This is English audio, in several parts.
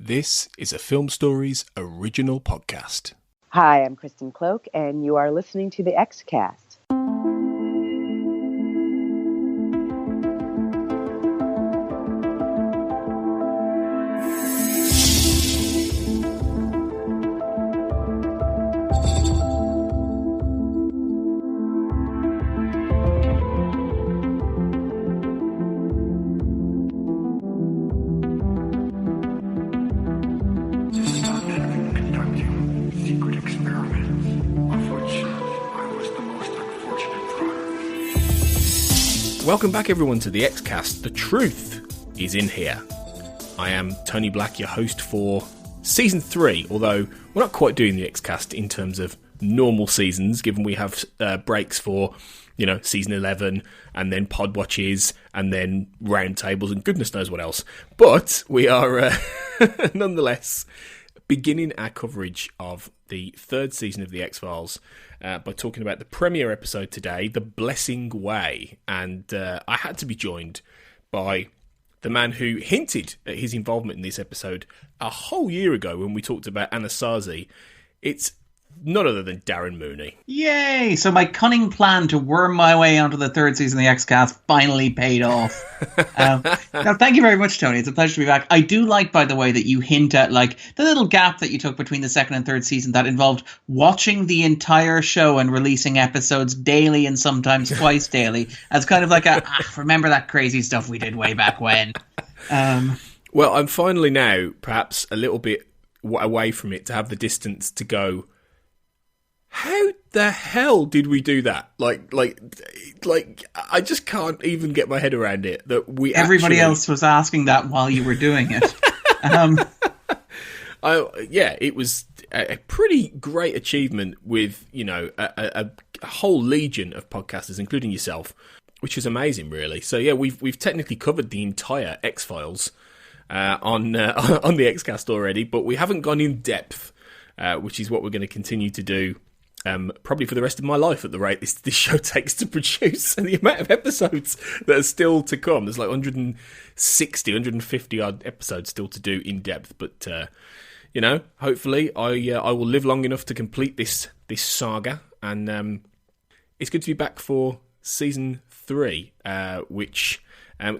This is a Film Stories original podcast. Hi, I'm Kristen Cloak, and you are listening to the XCast. Welcome back everyone to the XCast. The truth is in here. I am Tony Black, your host for Season 3, although we're not quite doing the XCast in terms of normal seasons, given we have breaks for, Season 11, and then pod watches, and then roundtables, and goodness knows what else. But we are, nonetheless, beginning our coverage of the third season of The X-Files by talking about the premiere episode today, The Blessing Way. And I had to be joined by the man who hinted at his involvement in this episode a whole year ago when we talked about Anasazi. It's none other than Darren Mooney. Yay! So my cunning plan to worm my way onto the third season of the XCast finally paid off. Now, thank you very much, Tony. It's a pleasure to be back. I do like, by the way, that you hint at the little gap that you took between the second and third season that involved watching the entire show and releasing episodes daily and sometimes twice daily as kind of like remember that crazy stuff we did way back when. Well, I'm finally now perhaps a little bit away from it to have the distance to go, how the hell did we do that? Like, I just can't even get my head around it. Everybody else was asking that while you were doing it. It was a pretty great achievement with, a whole legion of podcasters, including yourself, which was amazing, really. So yeah, we've technically covered the entire X-Files on the XCast already, but we haven't gone in depth, which is what we're going to continue to do. Probably for the rest of my life at the rate this show takes to produce and the amount of episodes that are still to come. There's like 160, 150 odd episodes still to do in depth. But, hopefully I will live long enough to complete this saga. And it's good to be back for Season 3, which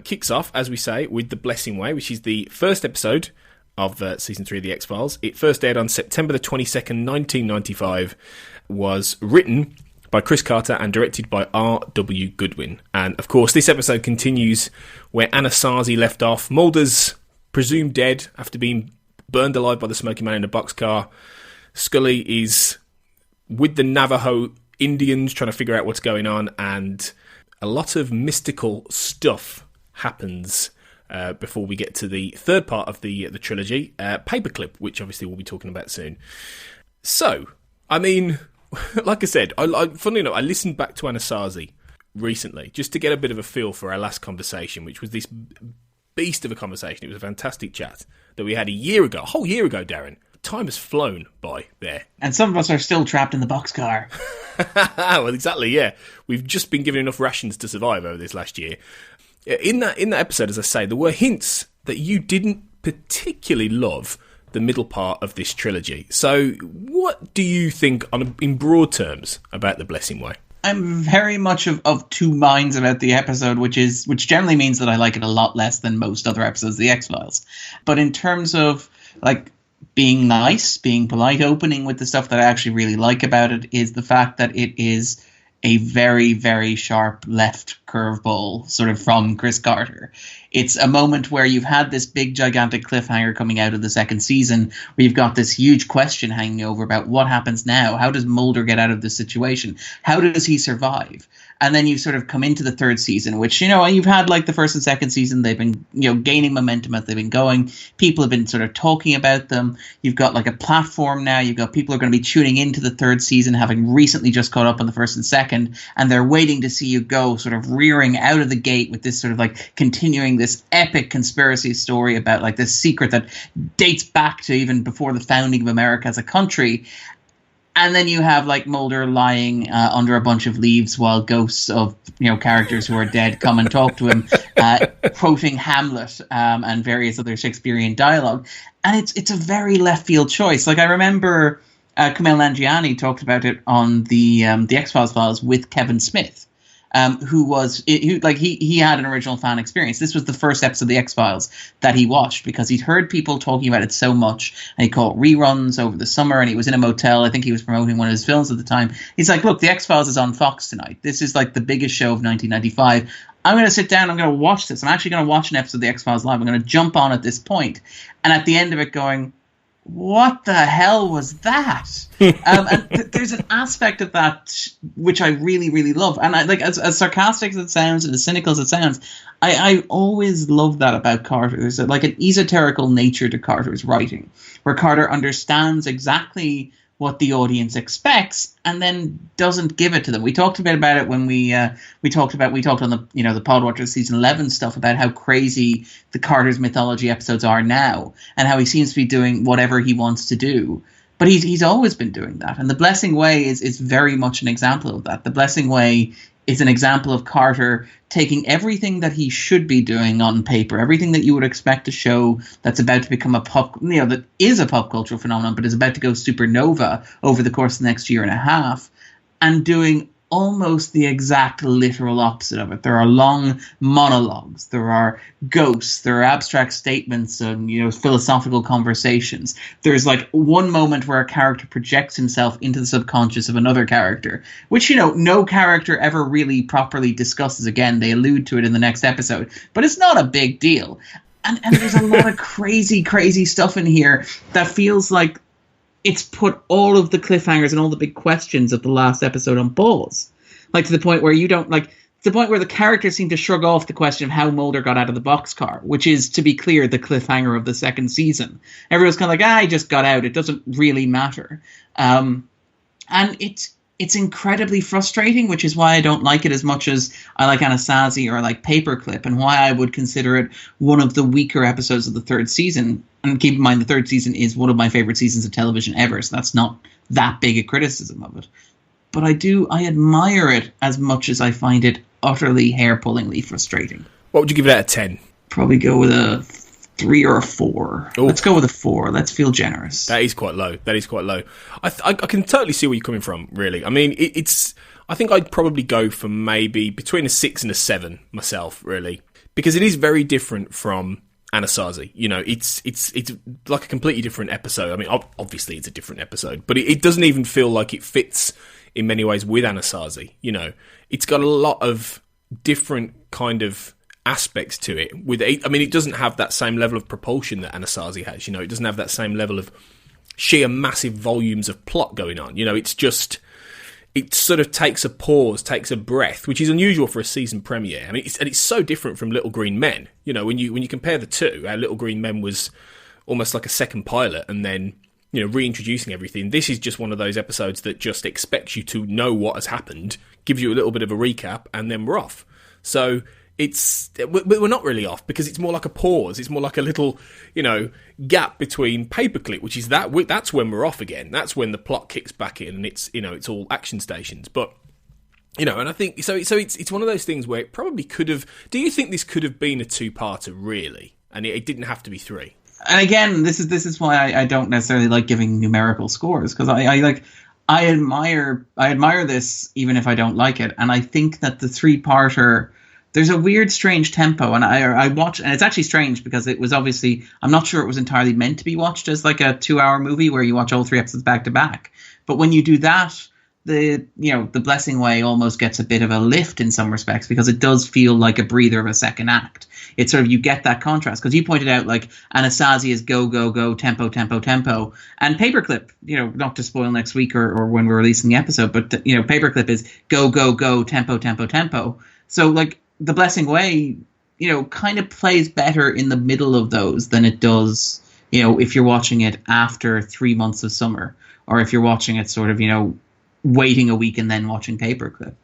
kicks off, as we say, with The Blessing Way, which is the first episode of Season 3 of The X-Files. It first aired on September the 22nd, 1995, was written by Chris Carter and directed by R.W. Goodwin. And, of course, this episode continues where Anasazi left off. Mulder's presumed dead after being burned alive by the smoking man in a boxcar. Scully is with the Navajo Indians trying to figure out what's going on, and a lot of mystical stuff happens before we get to the third part of the trilogy, Paperclip, which obviously we'll be talking about soon. So, I mean, like I said, funnily enough, I listened back to Anasazi recently just to get a bit of a feel for our last conversation, which was this beast of a conversation. It was a fantastic chat that we had a whole year ago, Darren. Time has flown by there. And some of us are still trapped in the boxcar. Well, exactly, yeah. We've just been given enough rations to survive over this last year. In that episode, as I say, there were hints that you didn't particularly love the middle part of this trilogy. So what do you think, in broad terms, about The Blessing Way? I'm very much of two minds about the episode, which generally means that I like it a lot less than most other episodes of The X-Files. But in terms of, being nice, being polite, opening with the stuff that I actually really like about it is the fact that it is a very, very sharp left curveball sort of from Chris Carter. It's a moment where you've had this big, gigantic cliffhanger coming out of the second season where you've got this huge question hanging over about what happens now. How does Mulder get out of this situation? How does he survive? And then you've sort of come into the third season, which, you've had the first and second season. They've been, gaining momentum as they've been going. People have been sort of talking about them. You've got a platform now. You've got people who are going to be tuning into the third season, having recently just caught up on the first and second. And they're waiting to see you go sort of rearing out of the gate with this sort of continuing this epic conspiracy story about this secret that dates back to even before the founding of America as a country. And then you have like Mulder lying under a bunch of leaves while ghosts of characters who are dead come and talk to him, quoting Hamlet and various other Shakespearean dialogue. And it's a very left field choice. Like I remember Kumail Nanjiani talked about it on the X-Files files with Kevin Smith. Who had an original fan experience. This was the first episode of the X-Files that he watched because he'd heard people talking about it so much, and he caught reruns over the summer, and he was in a motel. I think he was promoting one of his films at the time. He's like, look, the X-Files is on Fox tonight. This is like the biggest show of 1995. I'm going to sit down, I'm going to watch this. I'm actually going to watch an episode of the X-Files live. I'm going to jump on at this point. And at the end of it going, what the hell was that? And there's an aspect of that which I really, really love. And I like as sarcastic as it sounds and as cynical as it sounds, I always love that about Carter. There's like an esoterical nature to Carter's writing, where Carter understands exactly what the audience expects and then doesn't give it to them. We talked a bit about it when we talked on the the Podwatchers season 11 stuff about how crazy the Carter's mythology episodes are now and how he seems to be doing whatever he wants to do. But he's always been doing that. And The Blessing Way is very much an example of that. The Blessing Way is an example of Carter taking everything that he should be doing on paper, everything that you would expect a show that's about to become that is a pop cultural phenomenon, but is about to go supernova over the course of the next year and a half, and doing almost the exact literal opposite of it. There are long monologues, there are ghosts, there are abstract statements and philosophical conversations. There's like one moment where a character projects himself into the subconscious of another character, which no character ever really properly discusses again. They allude to it in the next episode, but it's not a big deal. And there's a lot of crazy stuff in here that feels like it's put all of the cliffhangers and all the big questions of the last episode on pause. Like to the point where the characters seem to shrug off the question of how Mulder got out of the boxcar, which is, to be clear, the cliffhanger of the second season. Everyone's kind of like, he just got out. It doesn't really matter. And it's incredibly frustrating, which is why I don't like it as much as I like Anasazi or I like Paperclip, and why I would consider it one of the weaker episodes of the third season. And keep in mind, the third season is one of my favorite seasons of television ever, so that's not that big a criticism of it. But I admire it as much as I find it utterly hair-pullingly frustrating. What would you give it out of 10? Probably go with a 3 or a 4. Ooh. Let's go with a 4. Let's feel generous. That is quite low. I can totally see where you're coming from, really. I mean, I think I'd probably go for maybe between a 6 and a 7 myself, really. Because it is very different from Anasazi. It's like a completely different episode. I mean, obviously it's a different episode, but it doesn't even feel like it fits in many ways with Anasazi. It's got a lot of different kind of aspects to it. It doesn't have that same level of propulsion that Anasazi has. It doesn't have that same level of sheer massive volumes of plot going on. It sort of takes a pause, takes a breath, which is unusual for a season premiere. I mean, it's so different from Little Green Men. When you compare the two, how Little Green Men was almost like a second pilot, and then reintroducing everything. This is just one of those episodes that just expects you to know what has happened, gives you a little bit of a recap, and then we're off. So we're not really off, because it's more like a pause. It's more like a little, gap between Paperclip, which is that's when we're off again. That's when the plot kicks back in, and it's all action stations. But and I think so. It's one of those things where it probably could have. Do you think this could have been a 2-parter, really, and it didn't have to be 3? And again, this is why I don't necessarily like giving numerical scores, because I admire this even if I don't like it, and I think that the 3-parter. There's a weird, strange tempo, and I watch, and it's actually strange because it was obviously, I'm not sure it was entirely meant to be watched as like a 2-hour movie where you watch all 3 episodes back to back. But when you do that, the Blessing Way almost gets a bit of a lift in some respects, because it does feel like a breather of a second act. It's sort of, you get that contrast, because you pointed out like Anasazi is go, go, go, tempo, tempo, tempo, and Paperclip, not to spoil next week or when we're releasing the episode, but Paperclip is go, go, go, tempo, tempo, tempo. So like, The Blessing Way, kind of plays better in the middle of those than it does, if you're watching it after 3 months of summer, or if you're watching it sort of, waiting a week and then watching Paperclip.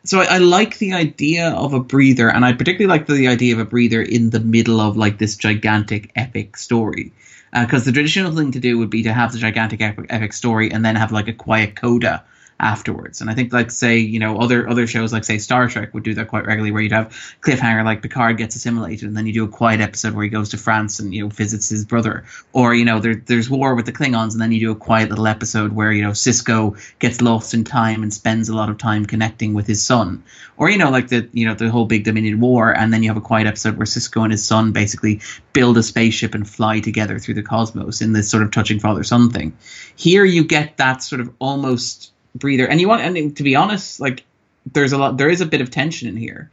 So I like the idea of a breather, and I particularly like the idea of a breather in the middle of like this gigantic epic story. Because the traditional thing to do would be to have the gigantic epic story and then have like a quiet coda afterwards. And I think, like, say, you know, other shows like, say, Star Trek would do that quite regularly, where you'd have cliffhanger like Picard gets assimilated and then you do a quiet episode where he goes to France and, you know, visits his brother. Or, you know, there's war with the Klingons and then you do a quiet little episode where, you know, Sisko gets lost in time and spends a lot of time connecting with his son. Or, you know, like the whole big Dominion War, and then you have a quiet episode where Sisko and his son basically build a spaceship and fly together through the cosmos in this sort of touching father-son thing. Here you get that sort of almost breather, and to be honest, like there is a bit of tension in here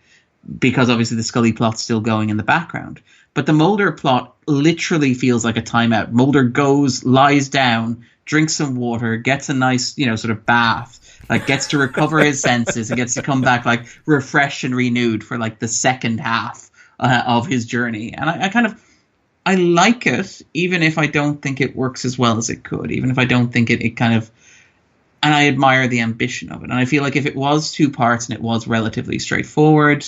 because obviously the Scully plot's still going in the background, but the Mulder plot literally feels like a timeout. Mulder goes, lies down, drinks some water, gets a nice, you know, sort of bath, like gets to recover his senses and gets to come back like refreshed and renewed for like the second half of his journey. And I like it, even if I don't think it works as well as it could, even if I don't think it kind of. And I admire the ambition of it. And I feel like if it was 2 parts and it was relatively straightforward,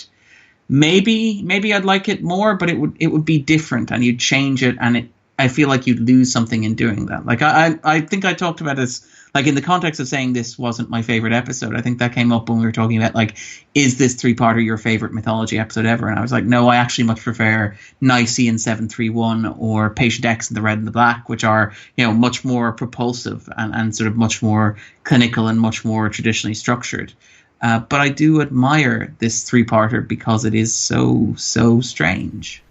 maybe I'd like it more, but it would be different and you'd change it, and I feel like you'd lose something in doing that. Like I think I talked about this, like in the context of saying this wasn't my favorite episode. I think that came up when we were talking about, like, is this 3-parter your favorite mythology episode ever? And I was like, no, I actually much prefer Nicene 731 or Patient X and the Red and the Black, which are, you know, much more propulsive and sort of much more clinical and much more traditionally structured. But I do admire this 3-parter because it is so strange.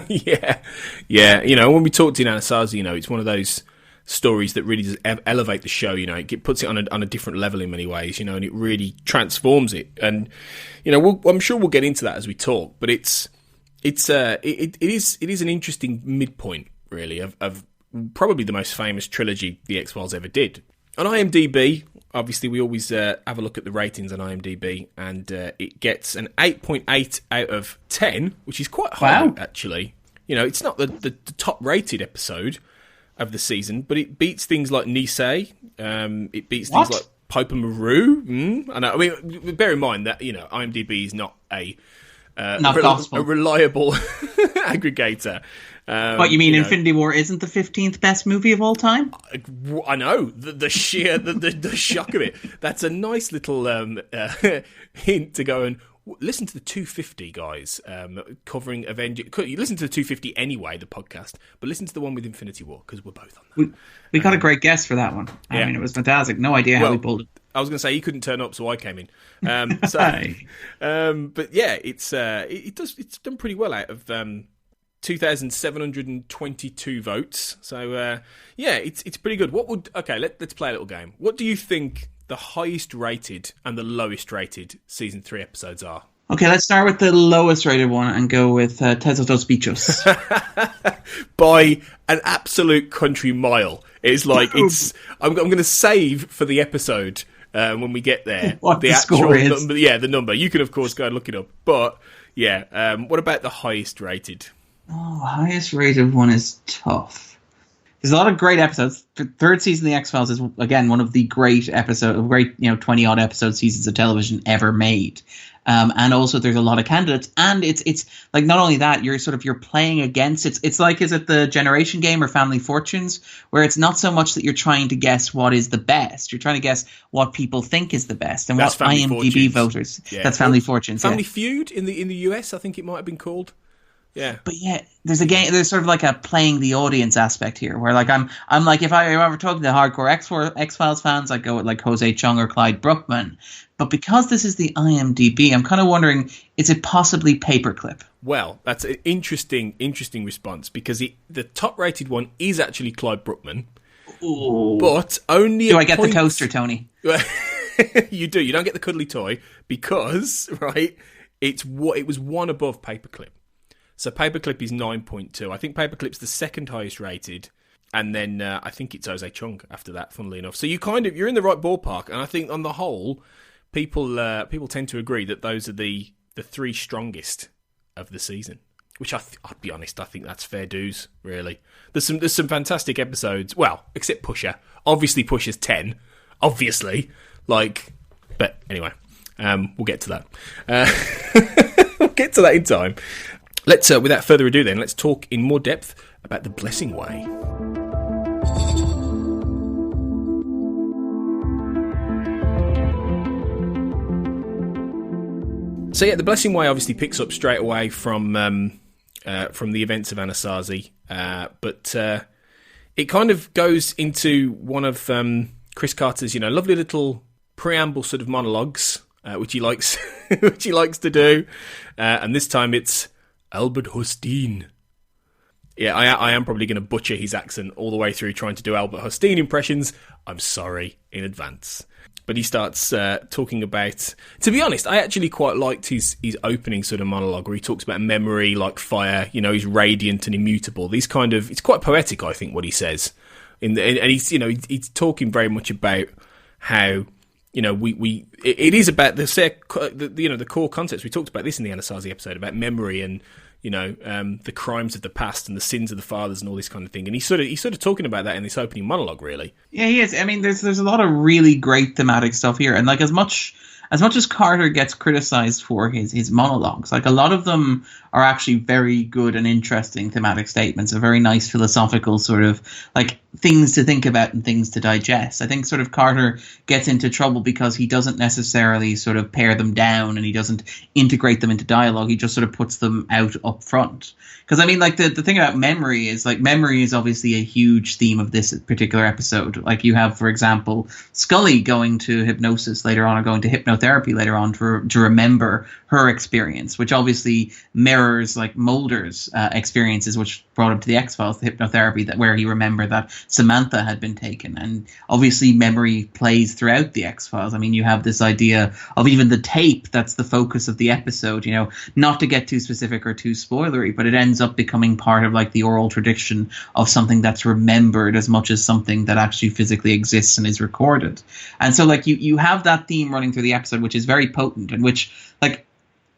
yeah. You know, when we talked to Anasazi, you know, it's one of those stories that really does elevate the show. You know, it puts it on a different level in many ways, you know, and it really transforms it. And, you know, I'm sure we'll get into that as we talk, but it is an interesting midpoint, really, of probably the most famous trilogy the X-Files ever did. On IMDb, obviously, we always have a look at the ratings on IMDb, and it gets an 8.8 out of 10, which is quite high, actually. You know, it's not the top-rated episode of the season, but it beats things like Nisei. It beats things like Piper Maru. I mean, bear in mind that, you know, IMDb is not a reliable aggregator. What, you mean Infinity War isn't the 15th best movie of all time? I know. The sheer the shock of it. That's a nice little hint to go and listen to the 250 guys covering Avengers. You listen to the 250 anyway, the podcast, but listen to the one with Infinity War, because we're both on that. We got a great guest for that one. I mean, it was fantastic. No idea how we pulled it. I was going to say he couldn't turn up, so I came in. But yeah, it's done pretty well out of 2,722 votes. So yeah, it's pretty good. Let's play a little game. What do you think the highest rated and the lowest rated season 3 episodes are? Okay, let's start with the lowest rated one and go with Tesos dos Bichos. By an absolute country mile. It's like, I'm going to save for the episode when we get there what the actual score is. Number. Yeah, the number. You can, of course, go and look it up. But yeah, what about the highest rated? Oh, highest rated one is tough. There's a lot of great episodes. The 3rd season of The X-Files is, again, one of the great 20-odd episode seasons of television ever made. And also there's a lot of candidates. And it's like, not only that, you're playing against, it's like, is it the Generation Game or Family Fortunes, where it's not so much that you're trying to guess what is the best. You're trying to guess what people think is the best. And that's what IMDb voters, that's Family Fortunes. Family Feud in the US, I think it might have been called. Yeah. But yeah, there's there's sort of like a playing the audience aspect here, where like I'm like, if I were talking to hardcore X-Files fans, I'd go with like Jose Chung or Clyde Bruckman. But because this is the IMDb, I'm kind of wondering, is it possibly Paperclip? Well, that's an interesting response, because the top rated one is actually Clyde Bruckman. Ooh. But only do I get the toaster, Tony? You do. You don't get the cuddly toy because, right, it was one above Paperclip. So Paperclip is 9.2. I think Paperclip's the second highest rated, and then I think it's Jose Chung after that, funnily enough. So you're in the right ballpark, and I think on the whole, people tend to agree that those are the 3 strongest of the season. Which I'll be honest, I think that's fair dues. Really, there's some fantastic episodes. Well, except Pusher. Obviously, Pusher's 10. Obviously, but anyway. We'll get to that. We'll get to that in time. Let's, without further ado then, let's talk in more depth about The Blessing Way. So yeah, The Blessing Way obviously picks up straight away from the events of Anasazi, but it kind of goes into one of Chris Carter's, lovely little preamble sort of monologues, which he likes, which he likes to do, and this time it's Albert Hosteen. Yeah, I am probably going to butcher his accent all the way through trying to do Albert Hosteen impressions. I'm sorry in advance. But he starts talking about... To be honest, I actually quite liked his opening sort of monologue where he talks about memory like fire, he's radiant and immutable. These kind of... It's quite poetic, I think, what he says. And he's, he's talking very much about how, it is about the core concepts. We talked about this in the Anasazi episode, about memory and, the crimes of the past and the sins of the fathers and all this kind of thing. And he's sort of talking about that in this opening monologue, really. Yeah, he is. I mean, there's a lot of really great thematic stuff here. And like as much as Carter gets criticized for his monologues, like a lot of them are actually very good and interesting thematic statements, a very nice philosophical sort of like things to think about and things to digest. I think sort of Carter gets into trouble because he doesn't necessarily sort of pare them down and he doesn't integrate them into dialogue. He just sort of puts them out up front. Because I mean, like the thing about memory is obviously a huge theme of this particular episode. Like you have, for example, Scully going to hypnosis later on, or going to hypnotherapy later on to remember her experience, which obviously mirrors like Mulder's experiences, which brought him to the X-Files, the hypnotherapy, where he remembered that Samantha had been taken. And obviously memory plays throughout the X-Files. I mean, you have this idea of even the tape that's the focus of the episode, not to get too specific or too spoilery, but it ends up becoming part of like the oral tradition of something that's remembered as much as something that actually physically exists and is recorded. And so like you have that theme running through the episode, which is very potent, and which like,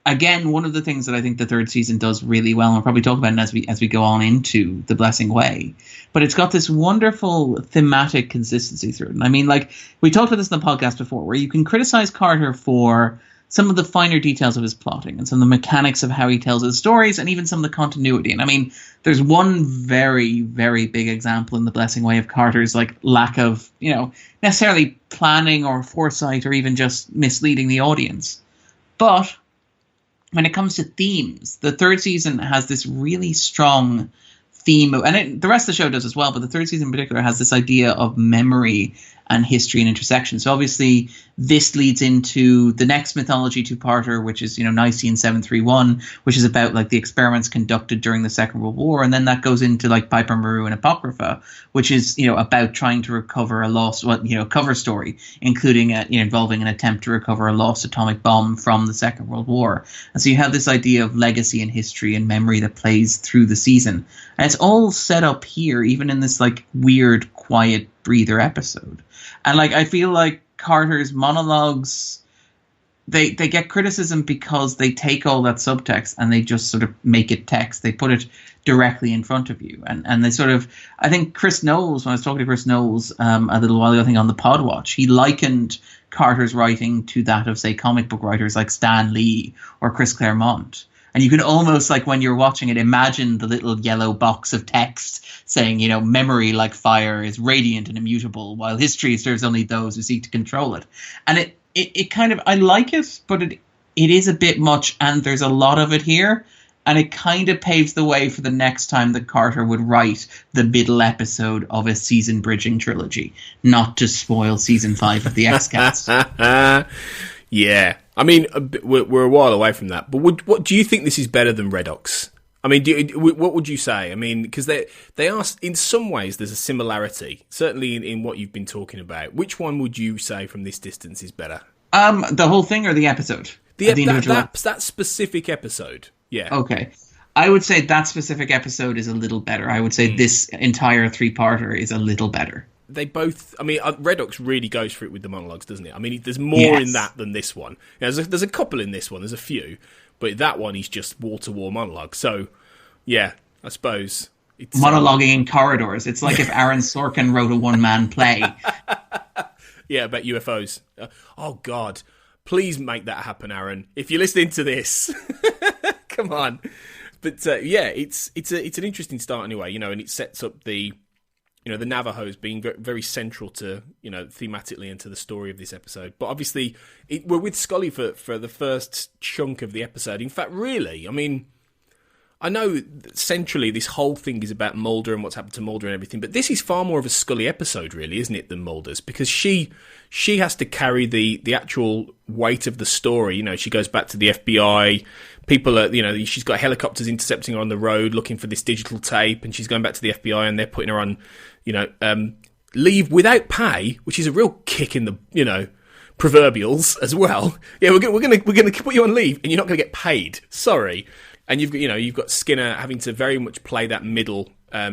again, one of the things that I think the third season does really well, and we'll probably talk about it as we go on into The Blessing Way, but it's got this wonderful thematic consistency through it. And I mean, like, we talked about this in the podcast before, where you can criticize Carter for some of the finer details of his plotting and some of the mechanics of how he tells his stories and even some of the continuity. And I mean, there's one very, very big example in The Blessing Way of Carter's like lack of, necessarily planning or foresight or even just misleading the audience. But when it comes to themes, the third season has this really strong theme, the rest of the show does as well, but the third season in particular has this idea of memory and history and intersection. So obviously this leads into the next mythology two-parter, which is, Nicene 731, which is about like the experiments conducted during the Second World War. And then that goes into like Piper Maru and Apocrypha, which is, about trying to recover a lost, cover story, including, involving an attempt to recover a lost atomic bomb from the Second World War. And so you have this idea of legacy and history and memory that plays through the season. And it's all set up here, even in this like weird, quiet breather episode. And like, I feel like Carter's monologues, they get criticism because they take all that subtext and they just sort of make it text. They put it directly in front of you. And they sort of, I think Chris Knowles, when I was talking to Chris Knowles a little while ago, I think on the Pod Watch, he likened Carter's writing to that of, say, comic book writers like Stan Lee or Chris Claremont. And you can almost, like, when you're watching it, imagine the little yellow box of text saying, memory like fire is radiant and immutable, while history serves only those who seek to control it. And it kind of, I like it, but it is a bit much, and there's a lot of it here. And it kind of paves the way for the next time that Carter would write the middle episode of a season bridging trilogy, not to spoil season 5 of the X-Cast. Yeah. I mean, we're a while away from that. But what do you think this is better than Redox? I mean, what would you say? I mean, because they are, in some ways, there's a similarity, certainly in what you've been talking about. Which one would you say from this distance is better? The whole thing or the episode? That specific episode, yeah. Okay. I would say that specific episode is a little better. I would say this entire three-parter is a little better. They both, I mean, Redox really goes for it with the monologues, doesn't it? I mean, there's more in that than this one. There's a couple in this one, there's a few, but that one is just wall-to-wall monologue. So, yeah, I suppose it's monologuing in corridors. It's like if Aaron Sorkin wrote a one-man play. Yeah, about UFOs. Oh, God. Please make that happen, Aaron. If you're listening to this, come on. But it's an interesting start anyway, and it sets up the Navajos being very central to, thematically and to the story of this episode. But obviously, we're with Scully for the first chunk of the episode. In fact, really, I mean, I know that centrally this whole thing is about Mulder and what's happened to Mulder and everything, but this is far more of a Scully episode, really, isn't it, than Mulder's? Because she has to carry the actual weight of the story. She goes back to the FBI. People are, she's got helicopters intercepting her on the road looking for this digital tape, and she's going back to the FBI and they're putting her on, leave without pay, which is a real kick in the, proverbials as well. Yeah, we're gonna put you on leave and you're not gonna get paid. Sorry. And you've got Skinner having to very much play that middle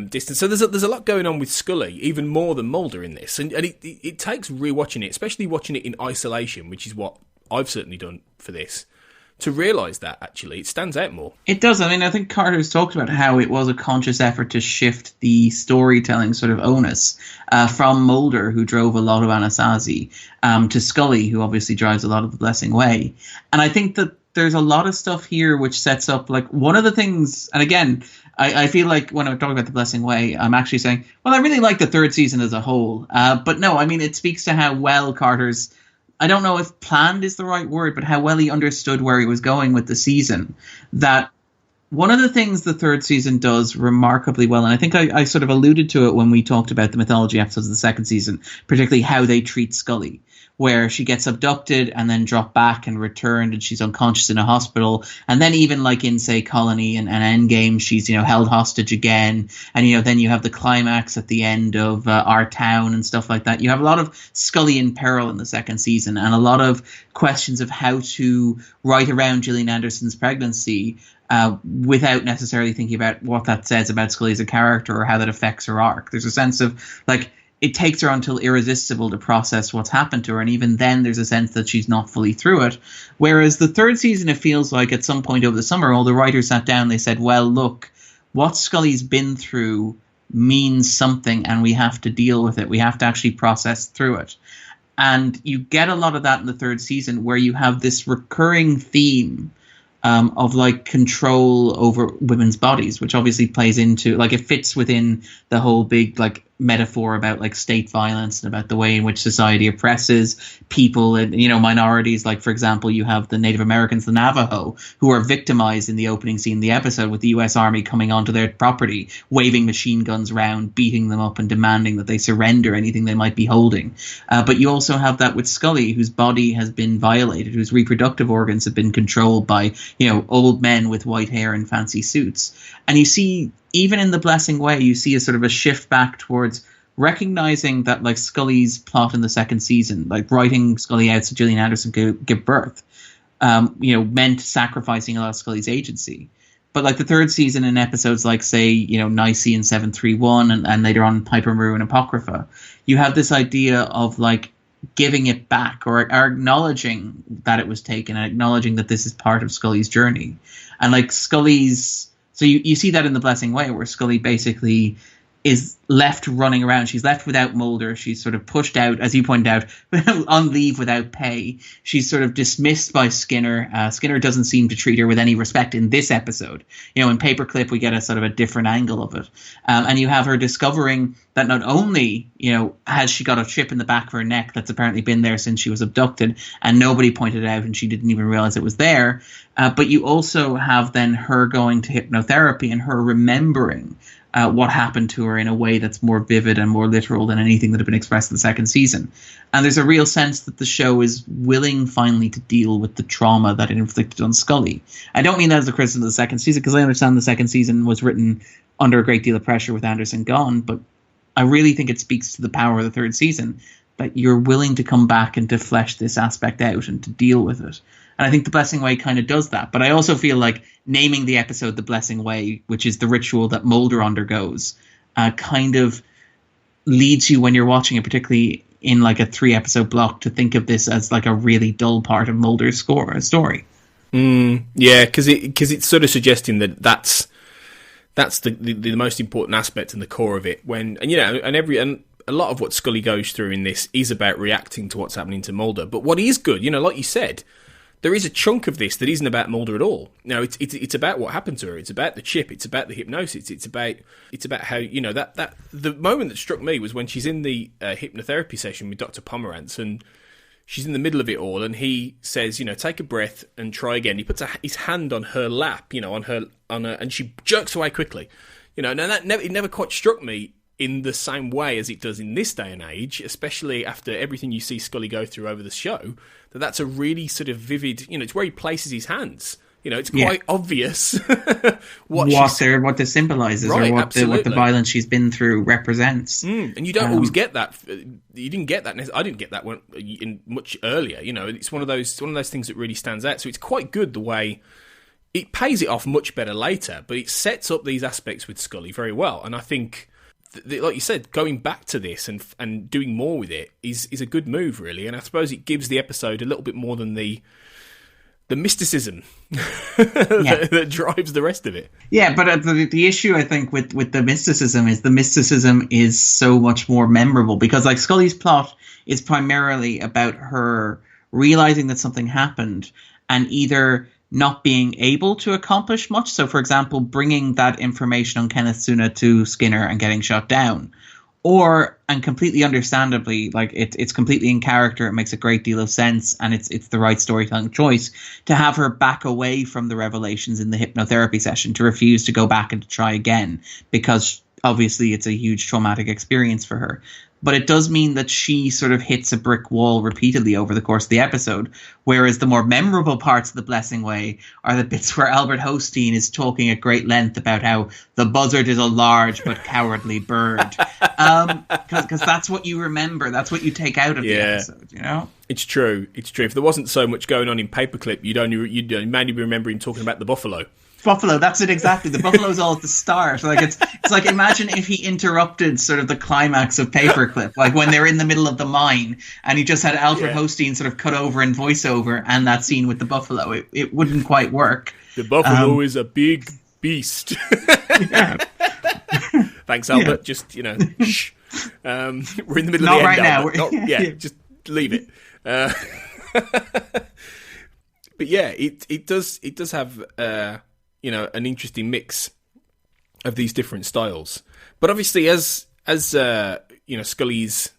distance. So there's a lot going on with Scully, even more than Mulder in this. And it takes rewatching it, especially watching it in isolation, which is what I've certainly done for this, to realise that actually it stands out more. It does. I mean, I think Carter's talked about how it was a conscious effort to shift the storytelling sort of onus from Mulder, who drove a lot of Anasazi, to Scully, who obviously drives a lot of The Blessing Way. And I think that there's a lot of stuff here which sets up, like, one of the things, and again, I feel like when I'm talking about The Blessing Way, I'm actually saying, well, I really like the third season as a whole. But no, I mean, it speaks to how well Carter's, I don't know if planned is the right word, but how well he understood where he was going with the season. That one of the things the third season does remarkably well, and I think I sort of alluded to it when we talked about the mythology episodes of the second season, particularly how they treat Scully, where she gets abducted and then dropped back and returned and she's unconscious in a hospital. And then even like in, say, Colony and Endgame, she's, held hostage again. And, then you have the climax at the end of Our Town and stuff like that. You have a lot of Scully in peril in the second season and a lot of questions of how to write around Gillian Anderson's pregnancy without necessarily thinking about what that says about Scully as a character or how that affects her arc. There's a sense of, like, it takes her until Irresistible to process what's happened to her, and even then there's a sense that she's not fully through it. Whereas the third season, it feels like at some point over the summer, all the writers sat down, they said, well, look, what Scully's been through means something, and we have to deal with it. We have to actually process through it. And you get a lot of that in the third season, where you have this recurring theme of like control over women's bodies, which obviously plays into, like, it fits within the whole big like metaphor about like state violence and about the way in which society oppresses people and, minorities. Like, for example, you have the Native Americans, the Navajo, who are victimized in the opening scene of the episode with the US Army coming onto their property, waving machine guns around, beating them up and demanding that they surrender anything they might be holding. But you also have that with Scully, whose body has been violated, whose reproductive organs have been controlled by, old men with white hair and fancy suits. And you see, even in The Blessing Way, you see a sort of a shift back towards recognizing that, like, Scully's plot in the second season, like writing Scully out so Gillian Anderson could give birth, meant sacrificing a lot of Scully's agency. But like the third season, in episodes like, say, Nicene 731 and later on Piper Maru and Apocrypha, you have this idea of like giving it back or acknowledging that it was taken and acknowledging that this is part of Scully's journey. And like Scully's, so you see that in The Blessing Way, where Scully basically is left running around. She's left without Mulder. She's sort of pushed out, as you pointed out, on leave without pay. She's sort of dismissed by Skinner. Skinner doesn't seem to treat her with any respect in this episode. In Paperclip, we get a sort of a different angle of it. And you have her discovering that not only, has she got a chip in the back of her neck that's apparently been there since she was abducted, and nobody pointed it out and she didn't even realize it was there, but you also have then her going to hypnotherapy and her remembering what happened to her in a way that's more vivid and more literal than anything that had been expressed in the second season. And there's a real sense that the show is willing finally to deal with the trauma that it inflicted on Scully. I don't mean that as a criticism of the second season, because I understand the second season was written under a great deal of pressure with Anderson gone, but I really think it speaks to the power of the third season, that you're willing to come back and to flesh this aspect out and to deal with it. And I think The Blessing Way kind of does that. But I also feel like naming the episode The Blessing Way, which is the ritual that Mulder undergoes, kind of leads you, when you're watching it, particularly in like a 3-episode block, to think of this as like a really dull part of Mulder's story. Yeah, because it's sort of suggesting that that's the most important aspect and the core of it. a lot of what Scully goes through in this is about reacting to what's happening to Mulder. But what is good, like you said, there is a chunk of this that isn't about Mulder at all. Now, it's about what happened to her. It's about the chip. It's about the hypnosis. It's about how that the moment that struck me was when she's in the hypnotherapy session with Dr. Pomerantz, and she's in the middle of it all, and he says, take a breath and try again. He puts his hand on her lap, on her, and she jerks away quickly. Now it never quite struck me in the same way as it does in this day and age, especially after everything you see Scully go through over the show, that's a really sort of vivid, it's where he places his hands. It's quite obvious what this symbolizes, right, or what the violence she's been through represents. And you don't always get that. You didn't get that. I didn't get that in much earlier. It's one of those things that really stands out. So it's quite good the way it pays it off much better later, but it sets up these aspects with Scully very well. And I think, like you said, going back to this and doing more with it is a good move, really. And I suppose it gives the episode a little bit more than the mysticism that drives the rest of it. Yeah, but the issue, I think, with the mysticism is so much more memorable, because like Scully's plot is primarily about her realizing that something happened and either not being able to accomplish much. So, for example, bringing that information on Kenneth Tsuna to Skinner and getting shut down. Or, and completely understandably, like it's completely in character, it makes a great deal of sense, and it's the right storytelling choice to have her back away from the revelations in the hypnotherapy session, to refuse to go back and to try again, because obviously it's a huge traumatic experience for her. But it does mean that she sort of hits a brick wall repeatedly over the course of the episode, whereas the more memorable parts of The Blessing Way are the bits where Albert Hosteen is talking at great length about how the buzzard is a large but cowardly bird. Because that's what you remember. That's what you take out of the episode, It's true. If there wasn't so much going on in Paperclip, you'd mainly be remembering talking about the buffalo. Buffalo, that's it exactly. The buffalo's all at the start. Like it's like, imagine if he interrupted sort of the climax of Paperclip, like when they're in the middle of the mine, and he just had Alfred Hosteen sort of cut over in voiceover and that scene with the buffalo. It wouldn't quite work. The buffalo is a big beast. Thanks, Albert. Just shh. We're in the middle Not of the right end. Now. Just leave it. But yeah, it does have an interesting mix of these different styles. But obviously, as Scully's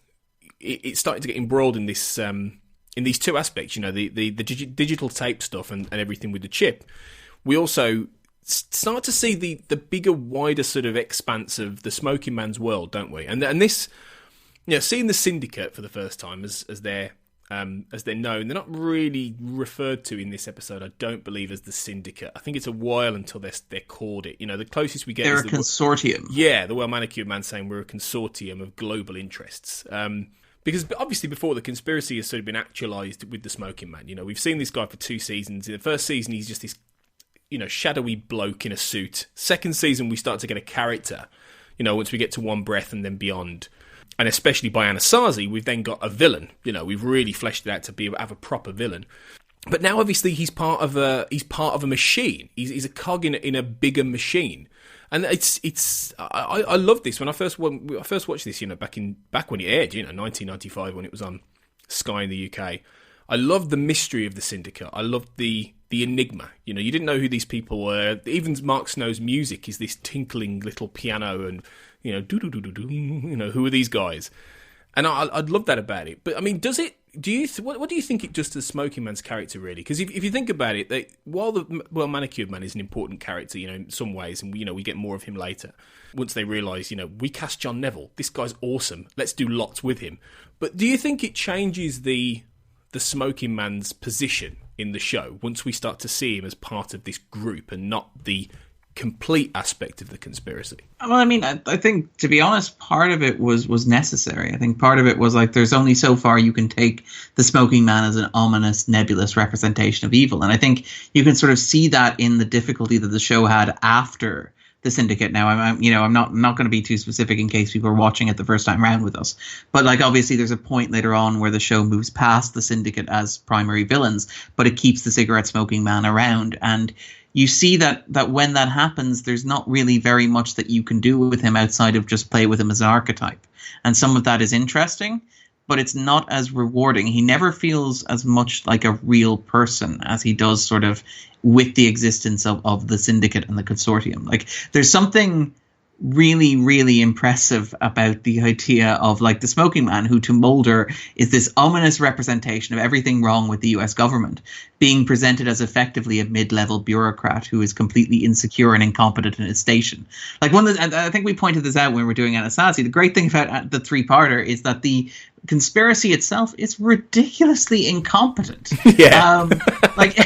it's starting to get embroiled in this in these two aspects. The digital tape stuff and everything with the chip. We also start to see the bigger, wider sort of expanse of the Smoking Man's world, don't we? And this, seeing the Syndicate for the first time as they're known. They're not really referred to in this episode, I don't believe, as the Syndicate. I think it's a while until they're called it. The closest we get they're is a consortium. The well-manicured man saying we're a consortium of global interests. Because obviously before, the conspiracy has sort of been actualised with the Smoking Man. We've seen this guy for 2 seasons. In the first season, he's just this, shadowy bloke in a suit. Second season, we start to get a character, once we get to One Breath and then beyond. And especially by Anasazi, we've then got a villain. We've really fleshed it out to have a proper villain. But now, obviously, he's part of a machine. He's a cog in a bigger machine, and I love this. When I first watched this, back when it aired, 1995, when it was on Sky in the UK. I loved the mystery of the Syndicate. I loved the enigma. You didn't know who these people were. Even Mark Snow's music is this tinkling little piano and. Who are these guys? And I'd love that about it. But I mean, does it? What do you think it does to the Smoking Man's character, really? Because if you think about it, while the well-manicured man is an important character, in some ways, and we get more of him later. Once they realise, we cast John Neville. This guy's awesome. Let's do lots with him. But do you think it changes the Smoking Man's position in the show once we start to see him as part of this group and not the complete aspect of the conspiracy? Well, I mean, I think, to be honest, part of it was necessary. I think part of it was like, there's only so far you can take the Smoking Man as an ominous, nebulous representation of evil. And I think you can sort of see that in the difficulty that the show had after the Syndicate. Now, I'm not going to be too specific in case people are watching it the first time around with us. But like, obviously, there's a point later on where the show moves past the Syndicate as primary villains, but it keeps the cigarette smoking man around. And you see that when that happens, there's not really very much that you can do with him outside of just play with him as an archetype. And some of that is interesting, but it's not as rewarding. He never feels as much like a real person as he does sort of with the existence of the Syndicate and the Consortium. Like, there's something really, really impressive about the idea of, like, the Smoking Man, who to Mulder is this ominous representation of everything wrong with the US government, being presented as effectively a mid-level bureaucrat who is completely insecure and incompetent in his station. Like, and I think we pointed this out when we were doing Anasazi. The great thing about the three-parter is that the conspiracy itself is ridiculously incompetent. Yeah. Like,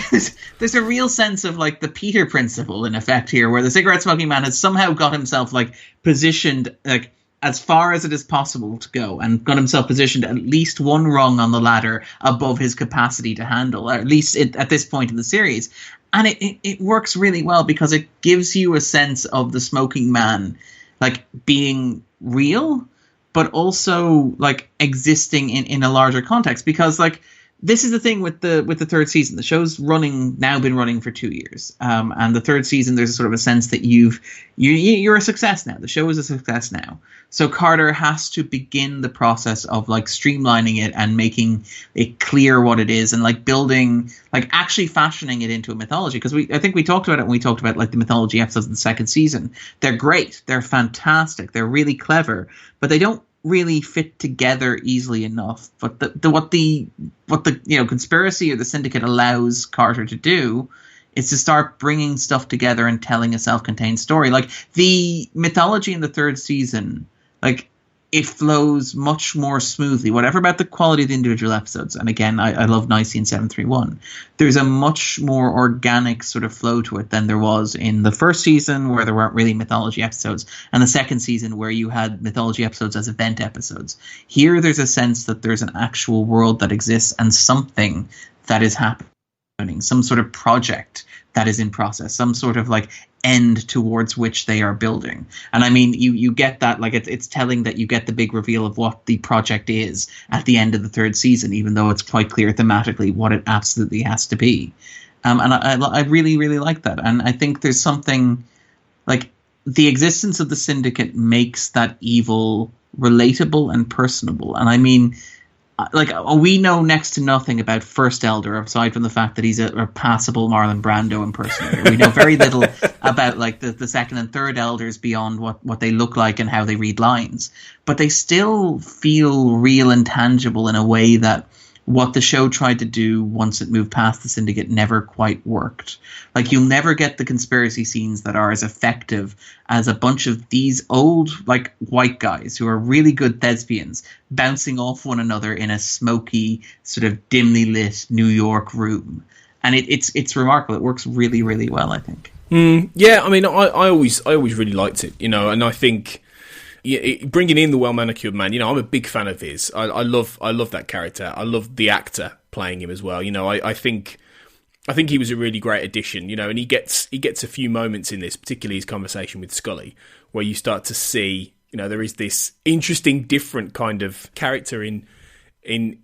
there's a real sense of, like, the Peter principle in effect here, where the cigarette smoking man has somehow got himself, like, positioned, like, as far as it is possible to go, and got himself positioned at least one rung on the ladder above his capacity to handle, or at least at this point in the series. And it works really well because it gives you a sense of the smoking man, like, being real, but also, like, existing in a larger context. Because, like, this is the thing with the third season. The show's been running for 2 years, and the third season, there's a sort of a sense that you're a success now. The show is a success now. So Carter has to begin the process of, like, streamlining it and making it clear what it is, and, like, building, like, actually fashioning it into a mythology. Because I think we talked about it when we talked about, like, the mythology episodes in the second season. They're great. They're fantastic. They're really clever, but they don't really fit together easily enough. But what the conspiracy or the Syndicate allows Carter to do is to start bringing stuff together and telling a self-contained story. Like, the mythology in the third season, like, it flows much more smoothly. Whatever about the quality of the individual episodes, and again, I love Nicene 731, there's a much more organic sort of flow to it than there was in the first season, where there weren't really mythology episodes, and the second season, where you had mythology episodes as event episodes. Here, there's a sense that there's an actual world that exists and something that is happening, some sort of project that is in process, some sort of, like, end towards which they are building. And I mean, you get that, like, it's telling that you get the big reveal of what the project is at the end of the third season, even though it's quite clear thematically what it absolutely has to be. And I really, really like that. And I think there's something, like, the existence of the Syndicate makes that evil relatable and personable. And I mean, like, we know next to nothing about First Elder, aside from the fact that he's a passable Marlon Brando impersonator. We know very little about, like, the second and third Elders beyond what they look like and how they read lines. But they still feel real and tangible in a way that what the show tried to do once it moved past the Syndicate never quite worked. Like, you'll never get the conspiracy scenes that are as effective as a bunch of these old, like, white guys who are really good thespians bouncing off one another in a smoky, sort of dimly lit New York room. And it's remarkable. It works really, really well, I think. Yeah, I mean, I always really liked it, and I think, yeah, bringing in the well-manicured man, I'm a big fan of his. I love that character. I love the actor playing him as well. I think he was a really great addition. And he gets a few moments in this, particularly his conversation with Scully, where you start to see, there is this interesting, different kind of character in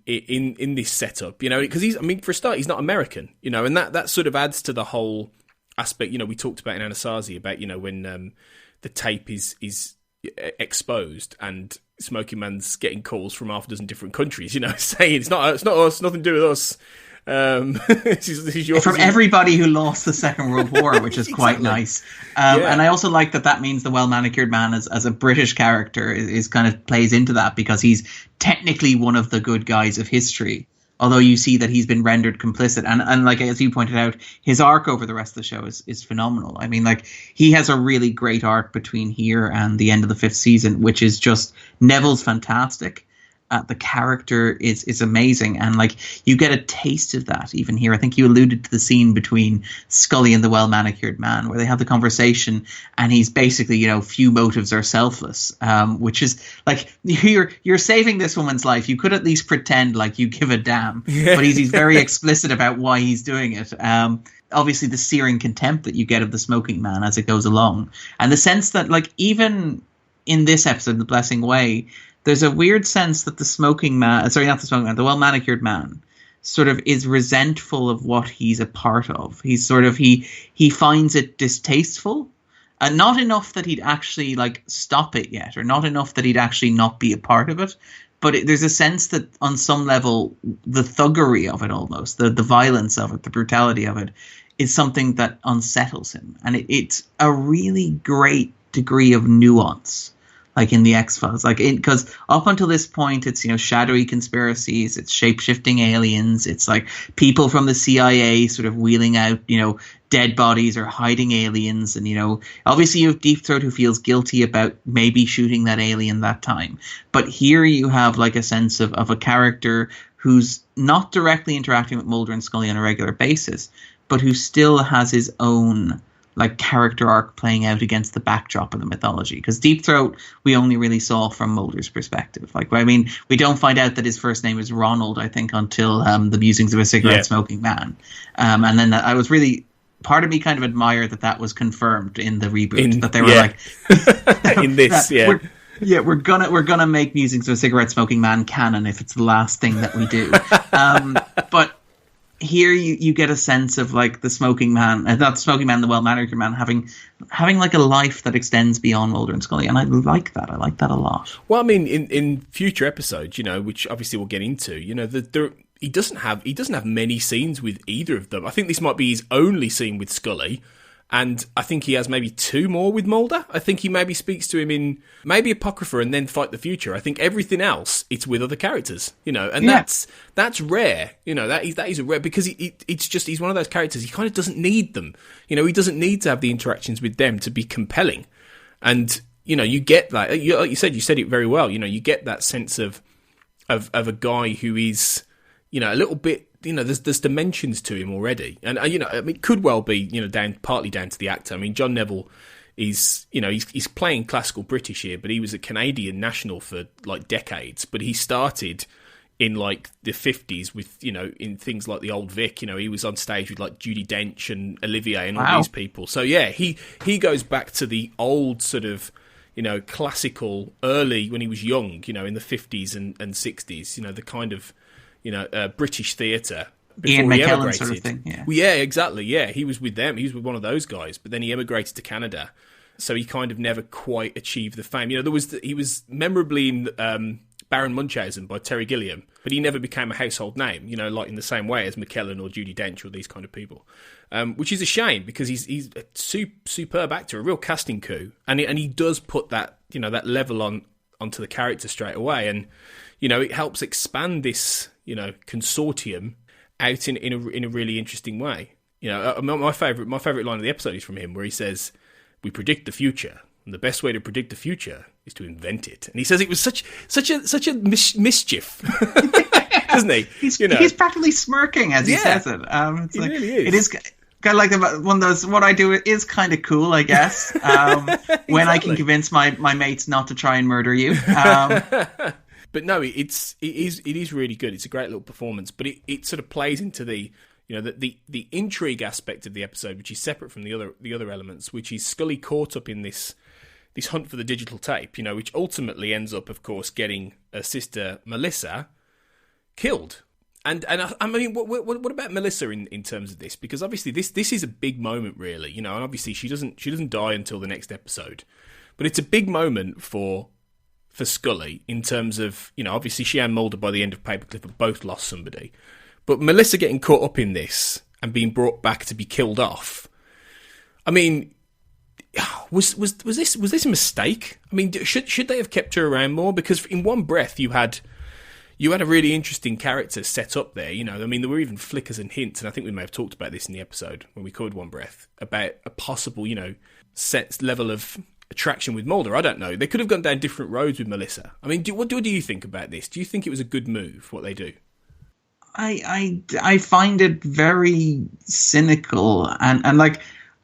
this setup. Because for a start, he's not American. And that sort of adds to the whole aspect. We talked about in Anasazi about when the tape is exposed and Smoking Man's getting calls from half a dozen different countries, saying it's not us, nothing to do with us. This is from everybody who lost the Second World War, which is quite nice. And I also like that means the well-manicured man as a British character is kind of plays into that, because he's technically one of the good guys of history. Although you see that he's been rendered complicit. And like, as you pointed out, his arc over the rest of the show is phenomenal. I mean, like, he has a really great arc between here and the end of the fifth season, which is just, Neville's fantastic. The character is amazing, and, like, you get a taste of that even here. I think you alluded to the scene between Scully and the well-manicured man, where they have the conversation, and he's basically, few motives are selfless, which is, like, you're saving this woman's life. You could at least pretend like you give a damn, but he's very explicit about why he's doing it. Obviously, the searing contempt that you get of the smoking man as it goes along, and the sense that, like, even in this episode, The Blessing Way, there's a weird sense that the well-manicured man sort of is resentful of what he's a part of. He's sort of he finds it distasteful, and not enough that he'd actually like stop it yet, or not enough that he'd actually not be a part of it. But there's a sense that on some level, the thuggery of it, almost the violence of it, the brutality of it, is something that unsettles him, and it's a really great degree of nuance. Like in the X-Files, because up until this point, it's, you know, shadowy conspiracies, it's shape-shifting aliens, it's like people from the CIA sort of wheeling out, you know, dead bodies or hiding aliens, and, you know, obviously you have Deep Throat who feels guilty about maybe shooting that alien that time. But here you have like a sense of a character who's not directly interacting with Mulder and Scully on a regular basis, but who still has his own like character arc playing out against the backdrop of the mythology. Because Deep Throat we only really saw from Mulder's perspective. Like, I mean, we don't find out that his first name is Ronald, I think, until the Musings of a Cigarette Smoking Man. And then I was really, part of me kind of admired that was confirmed in the reboot, that they were like in this, we're gonna make Musings of a Cigarette Smoking Man canon if it's the last thing that we do. But here you get a sense of like the smoking man, not the smoking man, the well-mannered man, having like a life that extends beyond Mulder and Scully, and I like that. I like that a lot. Well, I mean, in future episodes, you know, which obviously we'll get into, you know, he doesn't have many scenes with either of them. I think this might be his only scene with Scully. And I think he has maybe 2 more with Mulder. I think he maybe speaks to him in maybe Apocrypha and then Fight the Future. I think everything else, it's with other characters, you know, and that's rare. You know, that is a rare, because he's one of those characters. He kind of doesn't need them. You know, he doesn't need to have the interactions with them to be compelling. And, you know, you get that. Like you said it very well. You know, you get that sense of a guy who is, you know, a little bit, you know, there's dimensions to him already, and you know, I mean, it could well be, you know, partly down to the actor. I mean, John Neville is, you know, he's playing classical British here, but he was a Canadian national for like decades. But he started in like the 50s with, you know, in things like the Old Vic. You know, he was on stage with like Judi Dench and Olivier and all these people. So yeah, he goes back to the old sort of, you know, classical early when he was young, you know, in the 50s and 60s. You know, the kind of, you know, British theatre before Ian he McKellen emigrated. sort of thing, yeah. Well, yeah, exactly, yeah. He was with them. He was with one of those guys, but then he emigrated to Canada, so he kind of never quite achieved the fame. You know, he was memorably in Baron Munchausen by Terry Gilliam, but he never became a household name, you know, like in the same way as McKellen or Judi Dench or these kind of people, which is a shame, because he's a superb actor, a real casting coup, and he does put that, you know, that level onto the character straight away, and, you know, it helps expand this, you know, consortium out in a really interesting way. You know, my favorite line of the episode is from him, where he says, "We predict the future, and the best way to predict the future is to invent it." And he says it was such a mischief, doesn't he? He's practically smirking as he says it. It's he like, really is. It is kind of like one of those. What I do is kind of cool, I guess. Exactly. When I can convince my mates not to try and murder you. But no, it is really good. It's a great little performance, but it sort of plays into the, you know, the intrigue aspect of the episode, which is separate from the other elements, which is Scully caught up in this hunt for the digital tape, you know, which ultimately ends up, of course, getting her sister Melissa killed. And I mean, what about Melissa in terms of this? Because obviously this is a big moment, really, you know, and obviously she doesn't die until the next episode, but it's a big moment for Scully in terms of, you know, obviously she and Mulder by the end of Paperclip have both lost somebody, but Melissa getting caught up in this and being brought back to be killed off. I mean, was this a mistake? I mean, should they have kept her around more? Because in one breath you had a really interesting character set up there. You know, I mean, there were even flickers and hints, and I think we may have talked about this in the episode when we covered One Breath, about a possible, you know, set level of attraction with Mulder. I don't know. They could have gone down different roads with Melissa. I mean, what do you think about this? Do you think it was a good move, what they do? I find it very cynical, and like,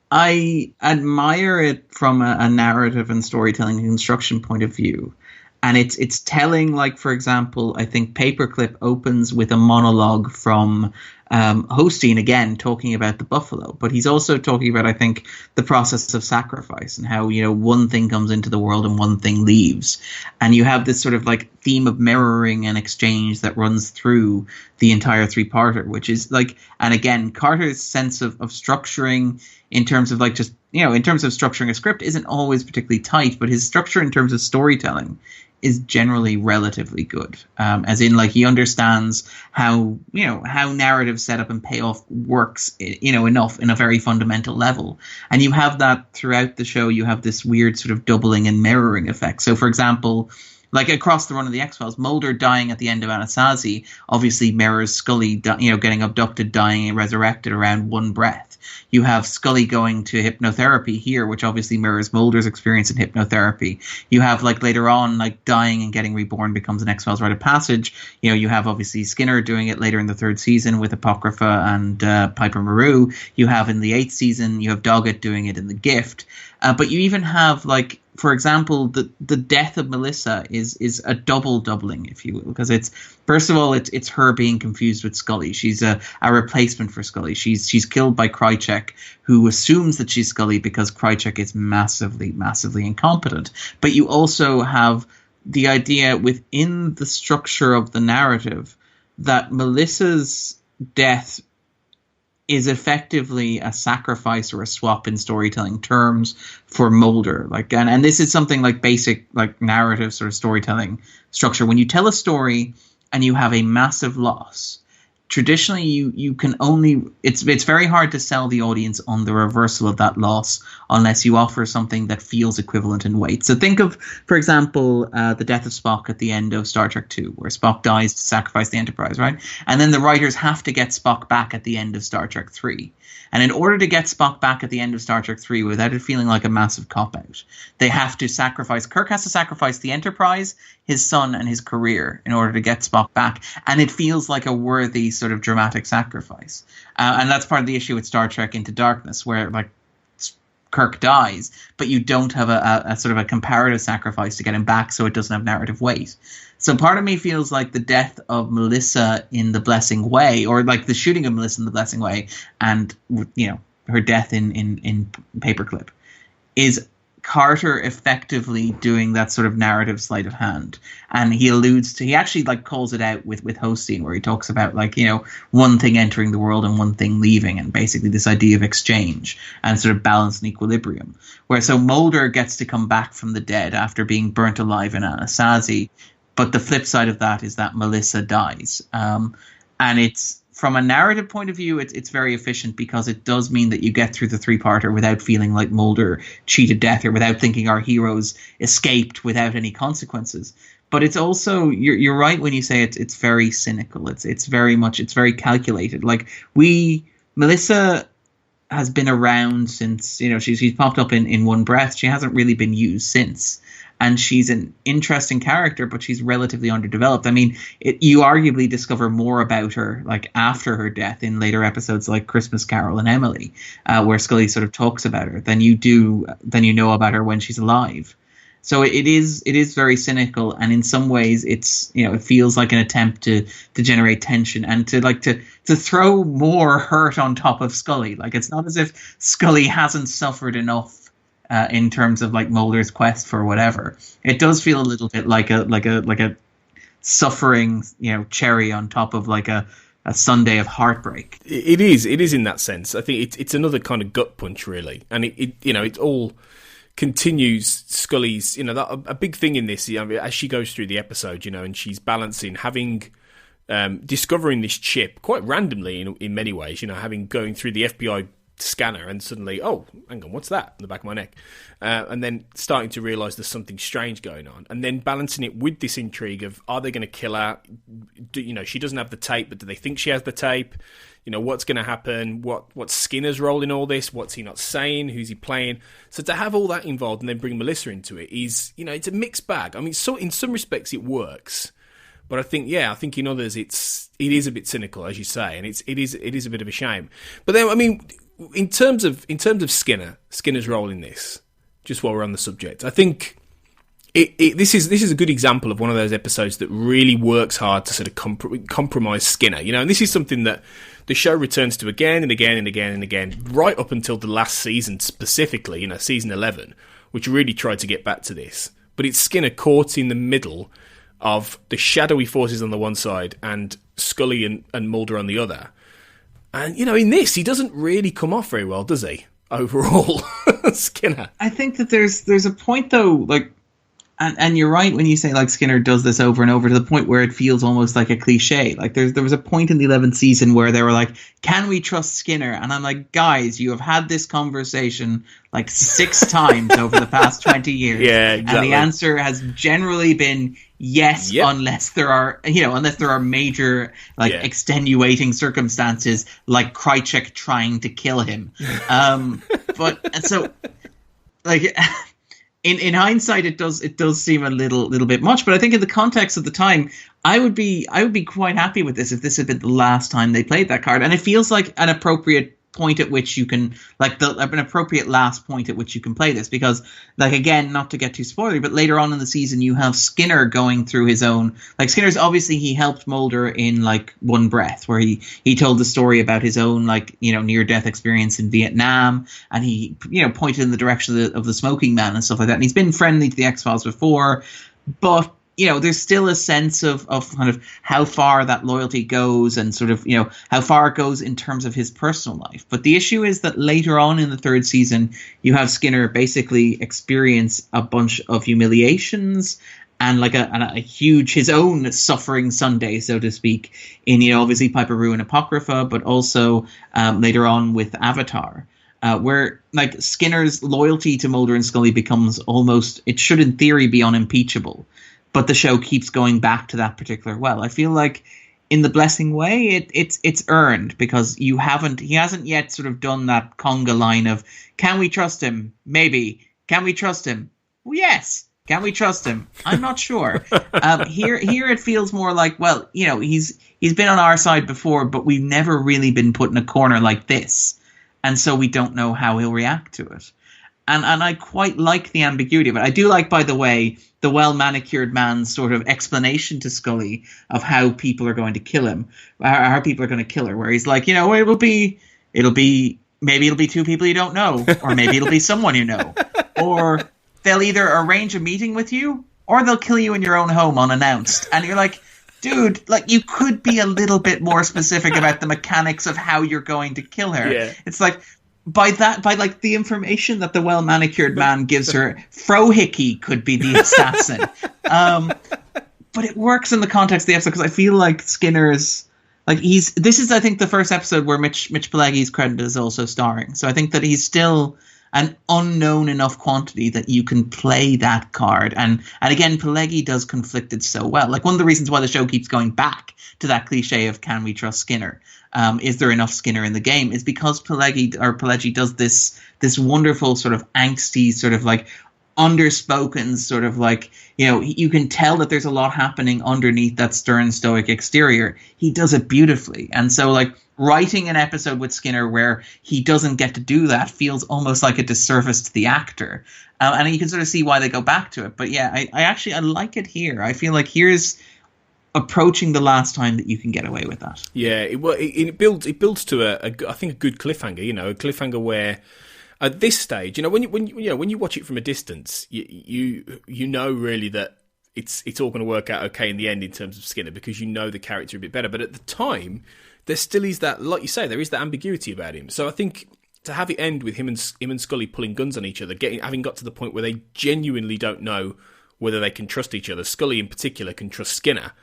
I admire it from a narrative and storytelling and construction point of view. And it's telling, like, for example, I think Paperclip opens with a monologue from Hosteen, again, talking about the buffalo, but he's also talking about, I think, the process of sacrifice and how, one thing comes into the world and one thing leaves. And you have this sort of like theme of mirroring and exchange that runs through the entire three-parter, which is like, and again, Carter's sense of structuring in terms of like just, in terms of structuring a script isn't always particularly tight, but his structure in terms of storytelling is generally relatively good. As in, like, he understands how narrative setup and payoff works, enough in a very fundamental level. And you have that throughout the show. You have this weird sort of doubling and mirroring effect. So, for example, like across the run of the X-Files, Mulder dying at the end of Anasazi obviously mirrors Scully, getting abducted, dying, and resurrected around one breath. You have Scully going to hypnotherapy here, which obviously mirrors Mulder's experience in hypnotherapy. You have, like, later on, like, dying and getting reborn becomes an X-Files rite of passage. You have obviously Skinner doing it later in the third season with Apocrypha and Piper Maru. You have in the 8th season, you have Doggett doing it in The Gift. But you even have, like, for example, the death of Melissa is a doubling, if you will, because it's, first of all, it's her being confused with Scully. She's a replacement for Scully. She's killed by Krycek, who assumes that she's Scully because Krycek is massively, massively incompetent. But you also have the idea within the structure of the narrative that Melissa's death is effectively a sacrifice or a swap in storytelling terms for Mulder. Like, and this is something like basic, like, narrative sort of storytelling structure. When you tell a story and you have a massive loss, traditionally you can only, it's very hard to sell the audience on the reversal of that loss unless you offer something that feels equivalent in weight. So think of, for example, the death of Spock at the end of Star Trek II, where Spock dies to sacrifice the Enterprise, right? And then the writers have to get Spock back at the end of Star Trek III. And in order to get Spock back at the end of Star Trek III without it feeling like a massive cop-out, they have to sacrifice, Kirk has to sacrifice the Enterprise, his son, and his career in order to get Spock back. And it feels like a worthy sort of dramatic sacrifice. And that's part of the issue with Star Trek Into Darkness, where, like, Kirk dies, but you don't have a sort of a comparative sacrifice to get him back, so it doesn't have narrative weight. So part of me feels like the death of Melissa in The Blessing Way, or like the shooting of Melissa in The Blessing Way, and her death in Paperclip, is Carter effectively doing that sort of narrative sleight of hand. And he actually like calls it out with Hosteen, where he talks about, like, one thing entering the world and one thing leaving, and basically this idea of exchange and sort of balance and equilibrium. Where so Mulder gets to come back from the dead after being burnt alive in Anasazi, but the flip side of that is that Melissa dies. And it's, from a narrative point of view, it's very efficient, because it does mean that you get through the three-parter without feeling like Mulder cheated death, or without thinking our heroes escaped without any consequences. But it's also, you're right when you say it's very cynical. It's very calculated. Like, Melissa has been around since, she's popped up in one breath. She hasn't really been used since. And she's an interesting character, but she's relatively underdeveloped. I mean, you arguably discover more about her, like, after her death in later episodes like Christmas Carol and Emily, where Scully sort of talks about her, than you know about her when she's alive. So it is very cynical, and in some ways it's, it feels like an attempt to generate tension and to throw more hurt on top of Scully. Like, it's not as if Scully hasn't suffered enough in terms of, like, Mulder's quest for whatever. It does feel a little bit like a suffering, cherry on top of like a sundae of heartbreak. It is in that sense. I think it's another kind of gut punch, really, and it all continues Scully's, a big thing in this, as she goes through the episode, and she's balancing having discovering this chip quite randomly in many ways, going through the FBI scanner and suddenly, oh, hang on, what's that on the back of my neck? And then starting to realise there's something strange going on, and then balancing it with this intrigue of, are they going to kill her? She doesn't have the tape, but do they think she has the tape? What's going to happen? What's Skinner's role in all this? What's he not saying? Who's he playing? So to have all that involved and then bring Melissa into it is, it's a mixed bag. I mean, so in some respects it works, but I think in others it is a bit cynical, as you say, and it is a bit of a shame. But then, I mean, in terms of Skinner's role in this, just while we're on the subject, I think This is a good example of one of those episodes that really works hard to sort of compromise Skinner, and this is something that the show returns to again and again and again and again, right up until the last season specifically, season 11, which really tried to get back to this. But it's Skinner caught in the middle of the shadowy forces on the one side and Scully and Mulder on the other. And, in this, he doesn't really come off very well, does he? Overall, Skinner. I think that there's a point, though, and you're right when you say, Skinner does this over and over to the point where it feels almost like a cliche. There was a point in the 11th season where they were like, can we trust Skinner? And I'm like, guys, you have had this conversation 6 times over the past 20 years. Yeah, exactly. And the answer has generally been yes, unless there are major extenuating circumstances like Krychek trying to kill him. In hindsight, it does seem a little bit much, but I think in the context of the time, I would be quite happy with this if this had been the last time they played that card, and it feels like an appropriate point at which you can an appropriate last point at which you can play this, because again, not to get too spoilery, but later on in the season you have Skinner going through his own Skinner's obviously he helped Mulder in One Breath, where he told the story about his own near death experience in Vietnam, and he pointed in the direction of the smoking man and stuff like that, and he's been friendly to the X-Files before, but there's still a sense of kind of how far that loyalty goes and sort of, how far it goes in terms of his personal life. But the issue is that later on in the 3rd season, you have Skinner basically experience a bunch of humiliations and a huge, his own suffering Sunday, so to speak, in, obviously Piper Rue and Apocrypha, but also later on with Avatar. Where Skinner's loyalty to Mulder and Scully becomes almost, it should in theory be unimpeachable. But the show keeps going back to that particular well. I feel like in The Blessing Way, it's earned because he hasn't yet sort of done that conga line of, can we trust him? Maybe. Can we trust him? Well, yes. Can we trust him? I'm not sure. Here it feels more like, well, he's been on our side before, but we've never really been put in a corner like this. And so we don't know how he'll react to it. And I quite like the ambiguity of it. I do like, by the way, the well-manicured man's sort of explanation to Scully of how people are going to kill him, how people are going to kill her, where he's like, it'll be maybe it'll be 2 people you don't know, or maybe it'll be someone you know, or they'll either arrange a meeting with you, or they'll kill you in your own home unannounced. And you're like, dude, you could be a little bit more specific about the mechanics of how you're going to kill her. Yeah. It's by the information that the well-manicured man gives her, Frohickey could be the assassin. But it works in the context of the episode because I feel like Skinner's this is, I think, the first episode where Mitch Pileggi's credited as also starring. So I think that he's still an unknown enough quantity that you can play that card. And again, Pileggi does Conflicted so well. One of the reasons why the show keeps going back to that cliche of can we trust Skinner? Is there enough Skinner in the game? Is because Pileggi does this wonderful sort of angsty, sort of underspoken, sort of you can tell that there's a lot happening underneath that stern stoic exterior. He does it beautifully. And so writing an episode with Skinner where he doesn't get to do that feels almost like a disservice to the actor. And you can sort of see why they go back to it. But yeah, I like it here. I feel like here's approaching the last time that you can get away with that. Yeah, it builds to I think a good cliffhanger. A cliffhanger where at this stage, when you watch it from a distance, you know really that it's all going to work out okay in the end in terms of Skinner because you know the character a bit better. But at the time, there still is that, like you say, there is that ambiguity about him. So I think to have it end with him and Scully pulling guns on each other, having got to the point where they genuinely don't know whether they can trust each other. Scully in particular can trust Skinner.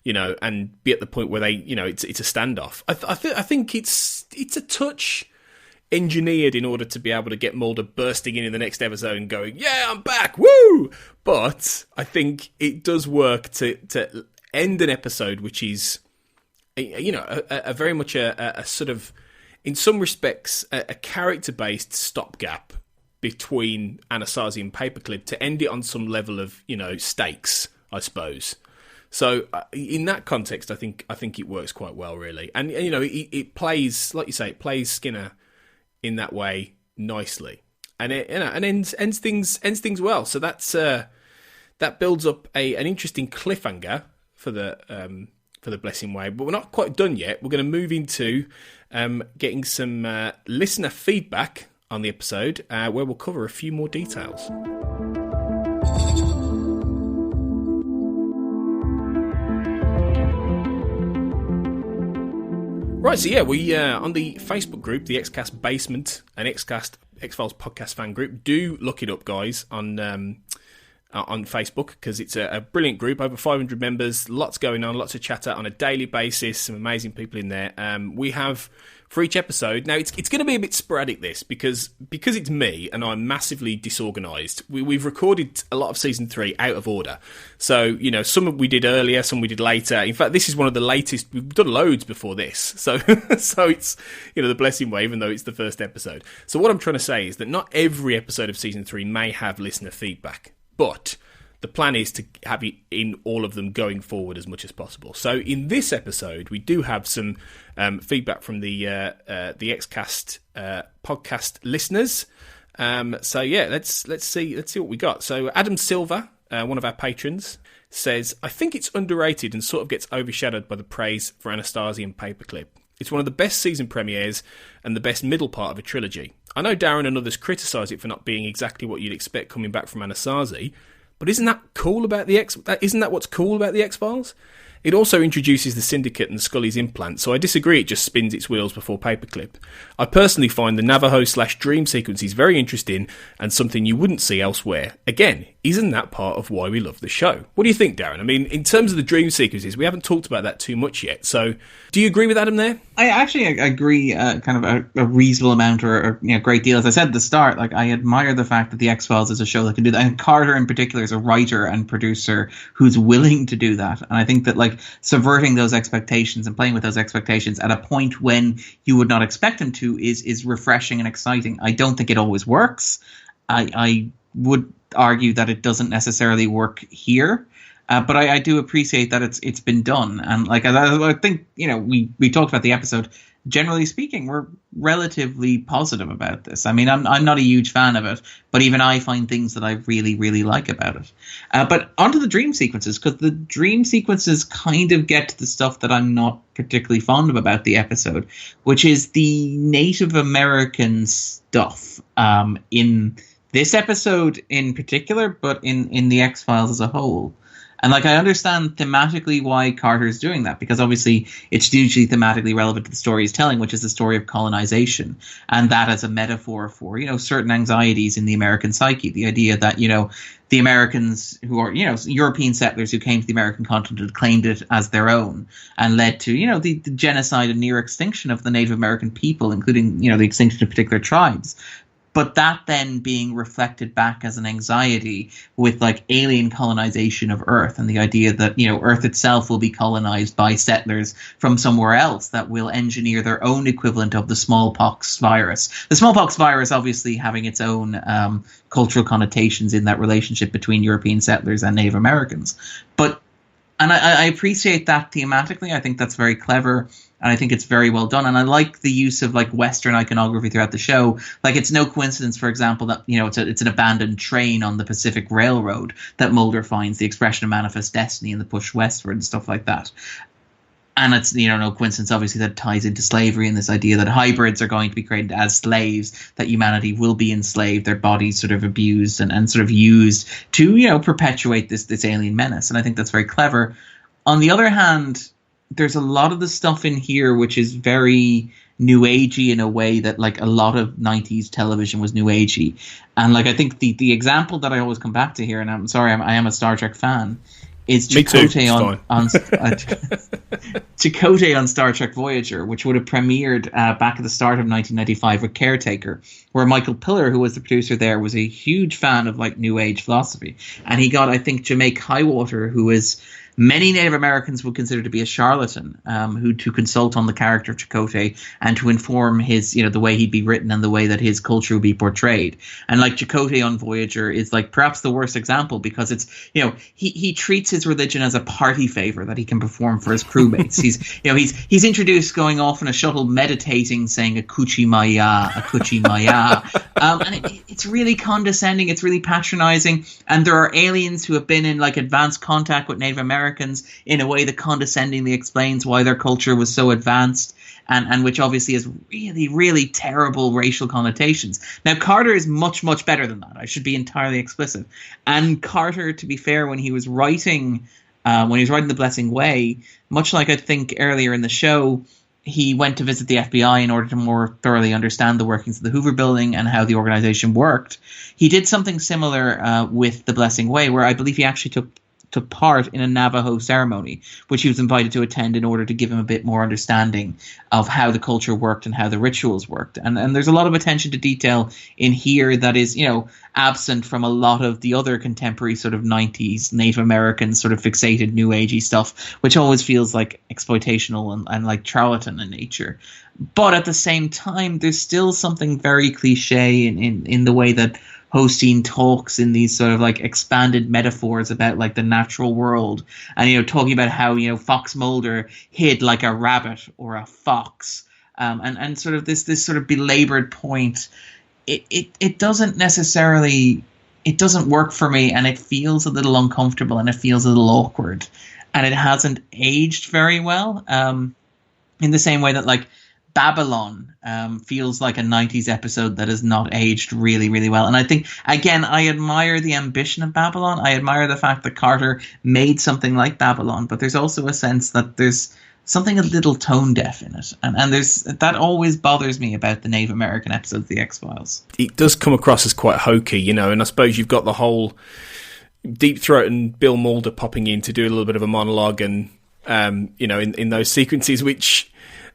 And be at the point where they, it's a standoff. I think it's a touch engineered in order to be able to get Mulder bursting in the next episode and going, yeah, I'm back, woo! But I think it does work to end an episode which is, a very much a sort of, in some respects, a character-based stopgap between Anasazi and Paperclip to end it on some level of, stakes, I suppose. So in that context, I think it works quite well, really, and it plays, like you say, it plays Skinner in that way nicely, and it ends things well. So that's that builds up an interesting cliffhanger for the Blessing Way, but we're not quite done yet. We're going to move into getting some listener feedback on the episode, where we'll cover a few more details. Right, so yeah, we on the Facebook group, the XCast Basement and XCast X-Files podcast fan group, do look it up, guys, on Facebook, because it's a brilliant group, over 500 members, lots going on, lots of chatter on a daily basis, some amazing people in there. We have, for each episode, now it's going to be a bit sporadic, this, because it's me and I'm massively disorganised. We've recorded a lot of season 3 out of order, so some we did earlier, some we did later. In fact, this is one of the latest. We've done loads before this, so so it's the Blessing Way, even though it's the first episode. So what I'm trying to say is that not every episode of season 3 may have listener feedback, but the plan is to have it in all of them going forward as much as possible. So in this episode, we do have some feedback from the XCast podcast listeners. So yeah, let's see what we got. So Adam Silver, one of our patrons, says, "I think it's underrated and sort of gets overshadowed by the praise for Anastasia and Paperclip. It's one of the best season premieres and the best middle part of a trilogy. I know Darren and others criticise it for not being exactly what you'd expect coming back from Anasazi, but isn't that cool about isn't that what's cool about the X-Files? It also introduces the Syndicate and Scully's implant, so I disagree it just spins its wheels before Paperclip. I personally find the Navajo/Dream sequences very interesting and something you wouldn't see elsewhere. Again, isn't that part of why we love the show?" What do you think, Darren? I mean, in terms of the Dream sequences, we haven't talked about that too much yet, so do you agree with Adam there? I actually agree kind of a reasonable amount or a great deal. As I said at the start, like, I admire the fact that the X-Files is a show that can do that, and Carter in particular is a writer and producer who's willing to do that. And I think that, like, subverting those expectations and playing with those expectations at a point when you would not expect him to is refreshing and exciting. I don't think it always works. I would argue that it doesn't necessarily work here. But I do appreciate that it's been done. And like I think, we talked about the episode. Generally speaking, we're relatively positive about this. I mean, I'm not a huge fan of it, but even I find things that I really, really like about it. But onto the dream sequences, because the dream sequences kind of get to the stuff that I'm not particularly fond of about the episode, which is the Native American stuff in this episode in particular, but in the X-Files as a whole. And like, I understand thematically why Carter's doing that, because obviously it's hugely thematically relevant to the story he's telling, which is the story of colonization, and that as a metaphor for, certain anxieties in the American psyche. The idea that, the Americans who are, European settlers who came to the American continent claimed it as their own and led to, the genocide and near extinction of the Native American people, including, the extinction of particular tribes. But that then being reflected back as an anxiety with like alien colonization of Earth, and the idea that, Earth itself will be colonized by settlers from somewhere else that will engineer their own equivalent of the smallpox virus. The smallpox virus obviously having its own cultural connotations in that relationship between European settlers and Native Americans. And I appreciate that thematically. I think that's very clever, and I think it's very well done. And I like the use of like Western iconography throughout the show. Like, it's no coincidence, for example, that it's an abandoned train on the Pacific Railroad that Mulder finds, the expression of manifest destiny and the push westward and stuff like that. And it's, no coincidence, obviously, that ties into slavery and this idea that hybrids are going to be created as slaves, that humanity will be enslaved, their bodies sort of abused and sort of used to, perpetuate this alien menace. And I think that's very clever. On the other hand, there's a lot of the stuff in here which is very new agey in a way that, like, a lot of 90s television was new agey. And, like, I think the example that I always come back to here, and I'm sorry, I am a Star Trek fan, is Chakotay on Chakotay on Star Trek Voyager, which would have premiered back at the start of 1995 with Caretaker, where Michael Piller, who was the producer there, was a huge fan of like New Age philosophy, and he got, I think, Jamaik Highwater, who is many Native Americans would consider to be a charlatan, who to consult on the character of Chakotay and to inform his, the way he'd be written and the way that his culture would be portrayed. And like Chakotay on Voyager is like perhaps the worst example, because it's, he treats his religion as a party favor that he can perform for his crewmates. He's introduced going off in a shuttle meditating, saying Akuchi Maya, Akuchi Maya. And it's really condescending, it's really patronizing, and there are aliens who have been in like advanced contact with Native Americans in a way that condescendingly explains why their culture was so advanced, and which obviously has really, really terrible racial connotations. Now, Carter is much, much better than that. I should be entirely explicit. And Carter, to be fair, when he was writing The Blessing Way, much like I think earlier in the show, he went to visit the FBI in order to more thoroughly understand the workings of the Hoover Building and how the organization worked. He did something similar with The Blessing Way, where I believe he actually took part in a Navajo ceremony, which he was invited to attend in order to give him a bit more understanding of how the culture worked and how the rituals worked. And there's a lot of attention to detail in here that is, absent from a lot of the other contemporary sort of 90s Native American sort of fixated New Agey stuff, which always feels like exploitational and like charlatan in nature. But at the same time, there's still something very cliche in the way that Hosteen talks in these sort of like expanded metaphors about like the natural world, and talking about how Fox Mulder hid like a rabbit or a fox, and sort of this sort of belabored point. It doesn't necessarily, it doesn't work for me, and it feels a little uncomfortable and it feels a little awkward, and it hasn't aged very well. In the same way that like Babylon feels like a 90s episode that has not aged really, really well. And I think, again, I admire the ambition of Babylon. I admire the fact that Carter made something like Babylon, but there's also a sense that there's something a little tone deaf in it. And there's that always bothers me about the Native American episodes of The X-Files. It does come across as quite hokey, and I suppose you've got the whole Deep Throat and Bill Mulder popping in to do a little bit of a monologue and, in those sequences, which...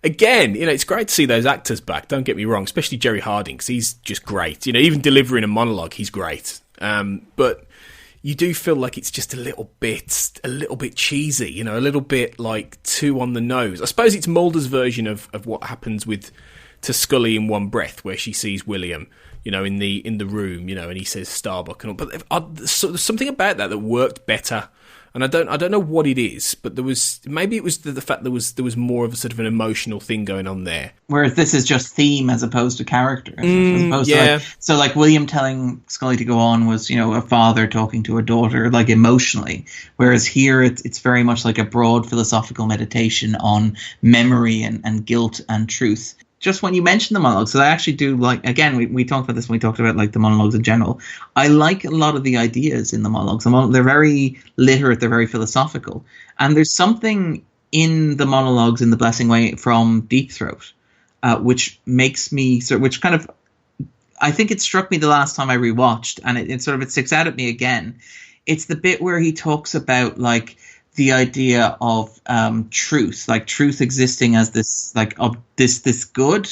Again, it's great to see those actors back. Don't get me wrong, especially Jerry Harding, because he's just great. Even delivering a monologue, he's great. But you do feel like it's just a little bit cheesy. A little bit like too on the nose. I suppose it's Mulder's version of what happens to Scully in One Breath, where she sees William, in the room, and he says Starbuck and all. But there's something about that worked better. And I don't know what it is, but maybe it was the fact there was more of a sort of an emotional thing going on there. Whereas this is just theme as opposed to character. As opposed to like William telling Scully to go on was, a father talking to a daughter, like emotionally. Whereas here it's very much like a broad philosophical meditation on memory and guilt and truth. Just when you mentioned the monologues, so I actually do like, again, we talked about this when we talked about like the monologues in general. I like a lot of the ideas in the monologues. They're very literate, they're very philosophical. And there's something in the monologues in The Blessing Way from Deep Throat, which makes me, which kind of, I think it struck me the last time I rewatched, and it sticks out at me again. It's the bit where he talks about like, the idea of truth, like truth existing as this, like this good,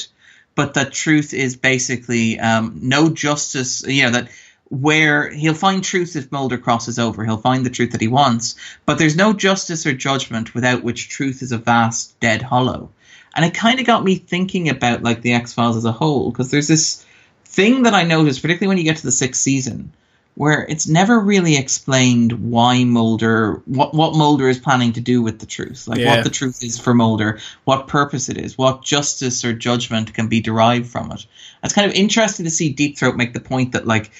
but that truth is basically no justice. That where he'll find truth if Mulder crosses over, he'll find the truth that he wants, but there's no justice or judgment without which truth is a vast dead hollow. And it kind of got me thinking about like the X-Files as a whole, because there's this thing that I noticed, particularly when you get to the 6th season, where it's never really explained why Mulder, what Mulder is planning to do with the truth. Like what the truth is for Mulder, what purpose it is, what justice or judgment can be derived from it. It's kind of interesting to see Deep Throat make the point that like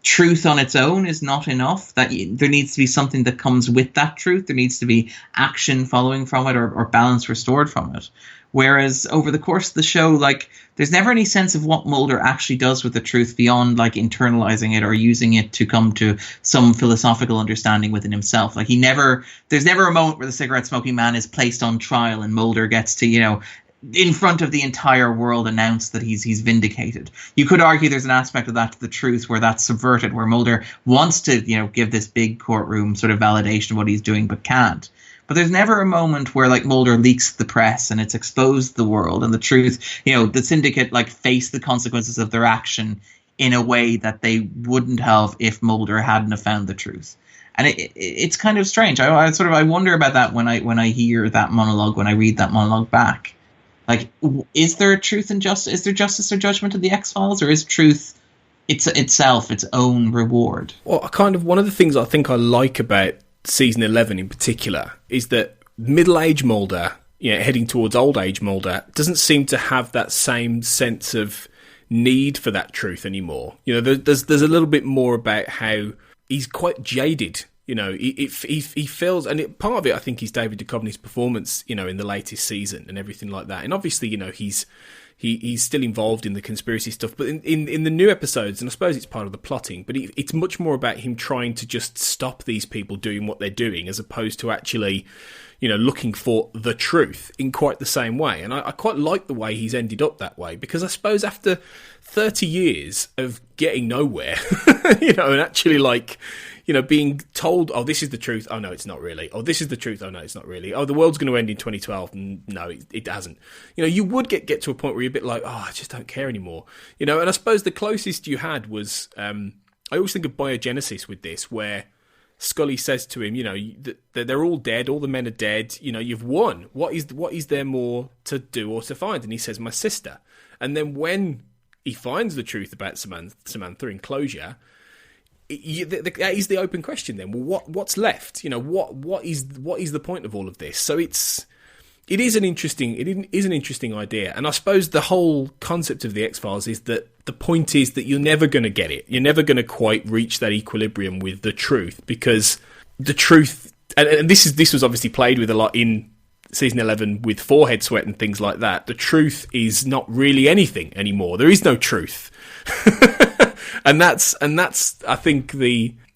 truth on its own is not enough, that there needs to be something that comes with that truth. There needs to be action following from it or balance restored from it. Whereas over the course of the show, like there's never any sense of what Mulder actually does with the truth beyond like internalizing it or using it to come to some philosophical understanding within himself. Like there's never a moment where the cigarette smoking man is placed on trial and Mulder gets to, in front of the entire world announce that he's vindicated. You could argue there's an aspect of that to the truth where that's subverted, where Mulder wants to, give this big courtroom sort of validation of what he's doing, but can't. But there's never a moment where like Mulder leaks to the press and it's exposed the world and the truth, the syndicate like face the consequences of their action in a way that they wouldn't have if Mulder hadn't have found the truth. And it's kind of strange. I wonder about that when I hear that monologue, when I read that monologue back. Like, is there a truth and justice? Is there justice or judgment in the X-Files, or is truth itself its own reward? Well, one of the things I think I like about season 11 in particular is that middle-age Mulder, heading towards old-age Mulder, doesn't seem to have that same sense of need for that truth anymore. There's a little bit more about how he's quite jaded. He feels, and part of it, I think, is David Duchovny's performance, in the latest season and everything like that. And obviously, he's still involved in the conspiracy stuff, but in the new episodes, and I suppose it's part of the plotting, but it's much more about him trying to just stop these people doing what they're doing, as opposed to actually, looking for the truth in quite the same way. And I quite like the way he's ended up that way, because I suppose after 30 years of getting nowhere, and actually being told, oh, this is the truth, oh no, it's not really. Oh, this is the truth, oh no, it's not really. Oh, the world's going to end in 2012, no, it hasn't. You would get to a point where you're a bit like, oh, I just don't care anymore. And I suppose the closest you had was, I always think of Biogenesis with this, where Scully says to him, that they're all dead, all the men are dead, you've won. What is there more to do or to find? And he says, my sister. And then when he finds the truth about Samantha in closure, that is the open question then. Well, what's left? What is the point of all of this? So it is an interesting idea. And I suppose the whole concept of the X-Files is that the point is that you're never going to get it. You're never going to quite reach that equilibrium with the truth, because the truth, and this was obviously played with a lot in season 11 with forehead sweat and things like that. The truth is not really anything anymore. There is no truth. And that's I think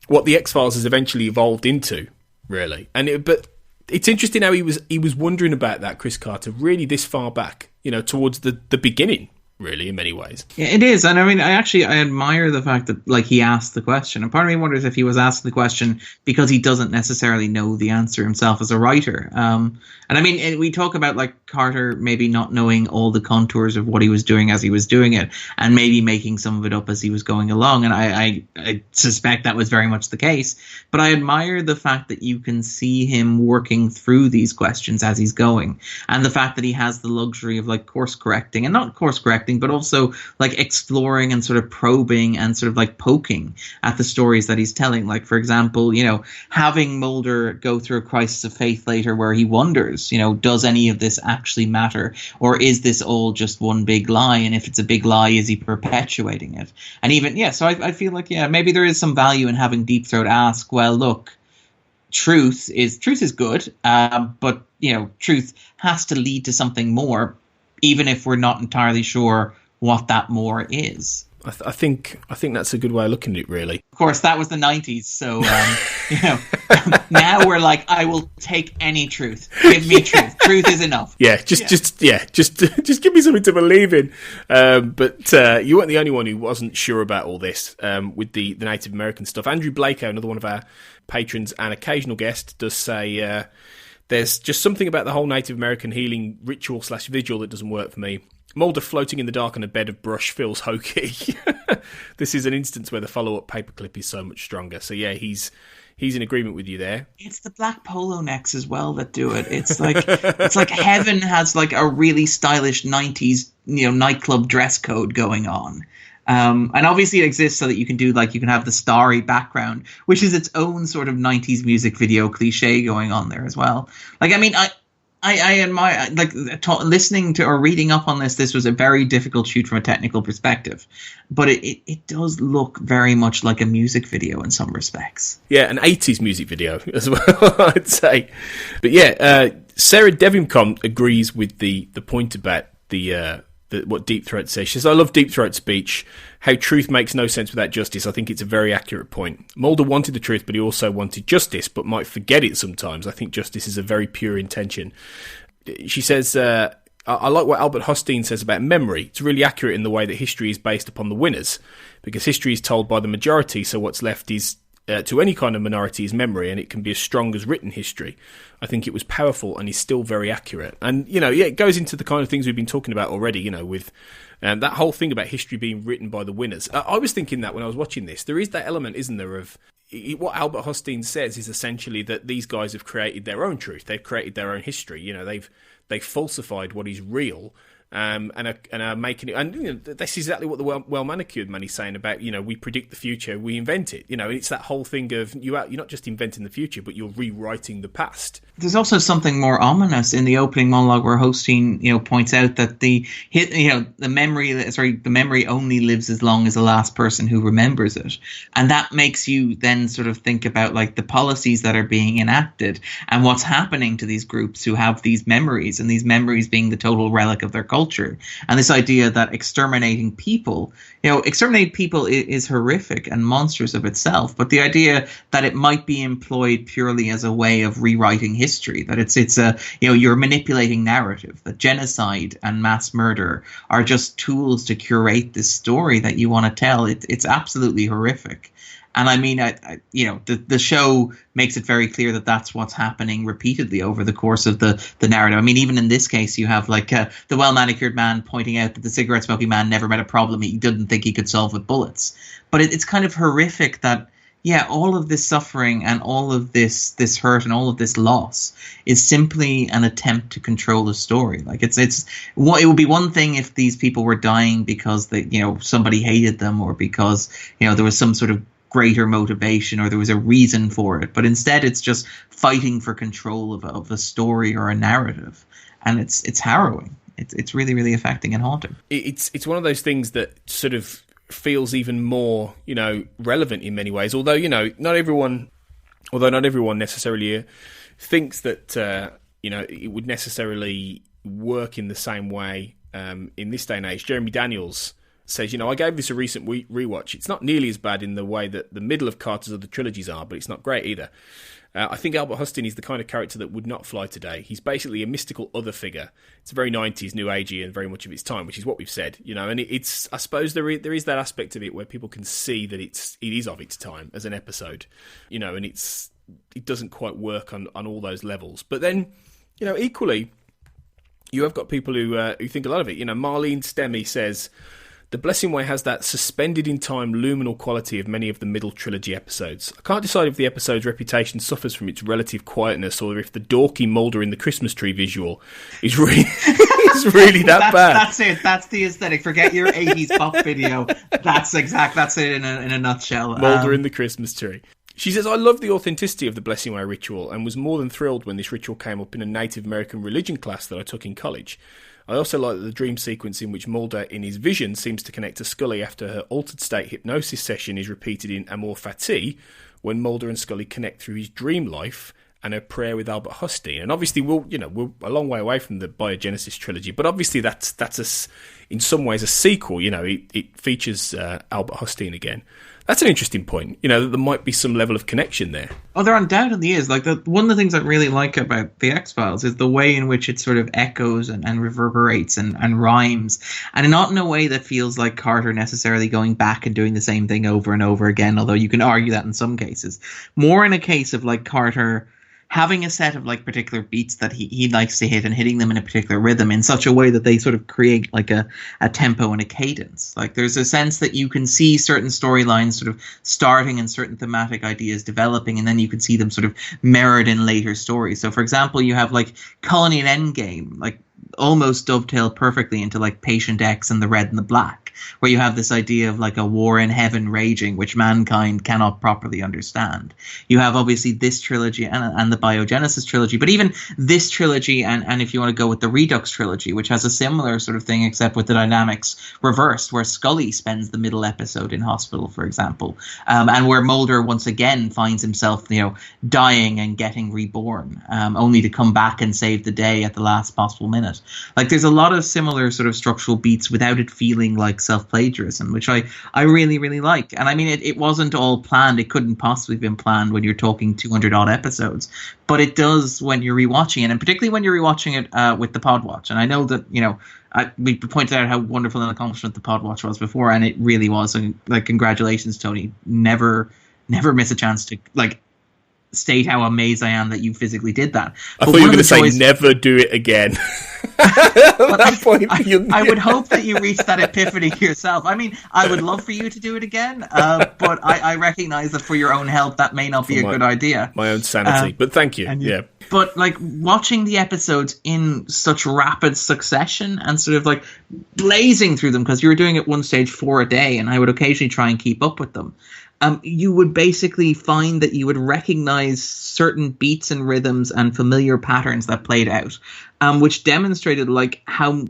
what the X-Files has eventually evolved into, really. But it's interesting how he was wondering about that, Chris Carter, really this far back, towards the beginning, really, in many ways. Yeah, it is. And I mean, I admire the fact that, he asked the question. And part of me wonders if he was asking the question because he doesn't necessarily know the answer himself as a writer. And I mean, we talk about, Carter maybe not knowing all the contours of what he was doing as he was doing it, and maybe making some of it up as he was going along. And I suspect that was very much the case. But I admire the fact that you can see him working through these questions as he's going. And the fact that he has the luxury of, course correcting, and not course correcting, but also exploring and sort of probing and sort of poking at the stories that he's telling. For example, having Mulder go through a crisis of faith later where he wonders, does any of this actually matter, or is this all just one big lie? And if it's a big lie, is he perpetuating it? And even, so I feel maybe there is some value in having Deep Throat ask, well, look, truth is good, but truth has to lead to something more, even if we're not entirely sure what that more is. I think that's a good way of looking at it, really. Of course, that was the 90s, so now we're I will take any truth. Give me truth. Truth is enough. Just give me something to believe in. But you weren't the only one who wasn't sure about all this with the Native American stuff. Andrew Blako, another one of our patrons and occasional guest, does say there's just something about the whole Native American healing ritual/vigil that doesn't work for me. Mulder floating in the dark on a bed of brush feels hokey. This is an instance where the follow-up paperclip is so much stronger. So yeah, he's in agreement with you there. It's the black polo necks as well that do it. It's like Heaven has a really stylish 90s nightclub dress code going on. And obviously it exists so that you can do you can have the starry background, which is its own sort of 90s music video cliche going on there as well. I admire, listening to or reading up on this was a very difficult shoot from a technical perspective, but it does look very much like a music video in some respects. Yeah, an 80s music video as well, I'd say. But yeah, Sarah Devincom agrees with the point about what Deep Throat says. She says, I love Deep Throat's speech, how truth makes no sense without justice. I think it's a very accurate point. Mulder wanted the truth, but he also wanted justice, but might forget it sometimes. I think justice is a very pure intention. She says, I like what Albert Hosteen says about memory. It's really accurate in the way that history is based upon the winners, because history is told by the majority, so what's left is to any kind of minority is memory, and it can be as strong as written history. I think it was powerful and is still very accurate. And, it goes into the kind of things we've been talking about already, with that whole thing about history being written by the winners. I was thinking that when I was watching this, there is that element, isn't there, of what Albert Hosteen says is essentially that these guys have created their own truth. They've created their own history. You know, they've falsified what is real. And are making it, and that's exactly what the well manicured man is saying about, we predict the future, we invent it. It's that whole thing of you're not just inventing the future, but you're rewriting the past. There's also something more ominous in the opening monologue where Hosteen, points out that the memory only lives as long as the last person who remembers it, and that makes you then sort of think about like the policies that are being enacted and what's happening to these groups who have these memories, and these memories being the total relic of their culture. And this idea that exterminating people is horrific and monstrous of itself, but the idea that it might be employed purely as a way of rewriting history, that you're manipulating narrative, that genocide and mass murder are just tools to curate this story that you want to tell. It's absolutely horrific. And I mean, the show makes it very clear that that's what's happening repeatedly over the course of the narrative. I mean, even in this case, you have like the well-manicured man pointing out that the cigarette-smoking man never met a problem he didn't think he could solve with bullets. But it's kind of horrific that, all of this suffering and all of this hurt and all of this loss is simply an attempt to control the story. Like it would be one thing if these people were dying because somebody hated them, or because there was some sort of greater motivation or there was a reason for it, but instead it's just fighting for control of a story or a narrative, and it's harrowing. It's really, really affecting and haunting. It's one of those things that sort of feels even more relevant in many ways, although not everyone necessarily thinks that it would necessarily work in the same way in this day and age. Jeremy Daniels says, I gave this a recent rewatch. It's not nearly as bad in the way that the middle of Carter's other trilogies are, but it's not great either. I think Albert Hosteen is the kind of character that would not fly today. He's basically a mystical other figure. It's very 90s, new agey, and very much of its time, which is what we've said. And it's I suppose there is that aspect of it where people can see that it is of its time as an episode, and it doesn't quite work on all those levels. But then, equally, you have got people who think a lot of it. Marlene Stemme says, The Blessing Way has that suspended-in-time luminal quality of many of the middle trilogy episodes. I can't decide if the episode's reputation suffers from its relative quietness or if the dorky Mulder in the Christmas tree visual is really, bad. That's it. That's the aesthetic. Forget your 80s pop video. That's it in a nutshell. Mulder in the Christmas tree. She says, I love the authenticity of the Blessing Way ritual and was more than thrilled when this ritual came up in a Native American religion class that I took in college. I also like the dream sequence in which Mulder, in his vision, seems to connect to Scully after her altered state hypnosis session is repeated in Amor Fati, when Mulder and Scully connect through his dream life, and her prayer with Albert Hosteen. And obviously, we're a long way away from the Biogenesis trilogy, but obviously that's in some ways a sequel. It features Albert Hosteen again. That's an interesting point, that there might be some level of connection there. Oh, there undoubtedly is. Like, one of the things I really like about The X-Files is the way in which it sort of echoes and reverberates and rhymes, and not in a way that feels like Carter necessarily going back and doing the same thing over and over again, although you can argue that in some cases. More in a case of, like, Carter having a set of like particular beats that he likes to hit and hitting them in a particular rhythm in such a way that they sort of create like a tempo and a cadence. Like there's a sense that you can see certain storylines sort of starting and certain thematic ideas developing, and then you can see them sort of mirrored in later stories. So for example, you have like Colony and Endgame, like almost dovetail perfectly into like Patient X and the Red and the Black, where you have this idea of like a war in heaven raging, which mankind cannot properly understand. You have obviously this trilogy and the Biogenesis trilogy, but even this trilogy and if you want to go with the Redux trilogy, which has a similar sort of thing except with the dynamics reversed, where Scully spends the middle episode in hospital, for example, and where Mulder once again finds himself, dying and getting reborn, only to come back and save the day at the last possible minute. Like there's a lot of similar sort of structural beats without it feeling like self-plagiarism, which I really, really like. And I mean, it wasn't all planned. It couldn't possibly have been planned when you're talking 200 odd episodes, but it does when you're rewatching it, and particularly when you're rewatching it with the Podwatch. And I know that, we pointed out how wonderful an accomplishment the Podwatch was before, and it really was. And like, congratulations, Tony. Never miss a chance to like state how amazed I am that you physically did that. I thought you were going to say never do it again. I would hope that you reach that epiphany yourself. I mean, I would love for you to do it again, but I recognize that for your own health, that may not be a good idea. My own sanity, but thank you. Yeah. But like watching the episodes in such rapid succession and sort of like blazing through them, because you were doing it one stage 4 a day, and I would occasionally try and keep up with them. You would basically find that you would recognize certain beats and rhythms and familiar patterns that played out, which demonstrated like how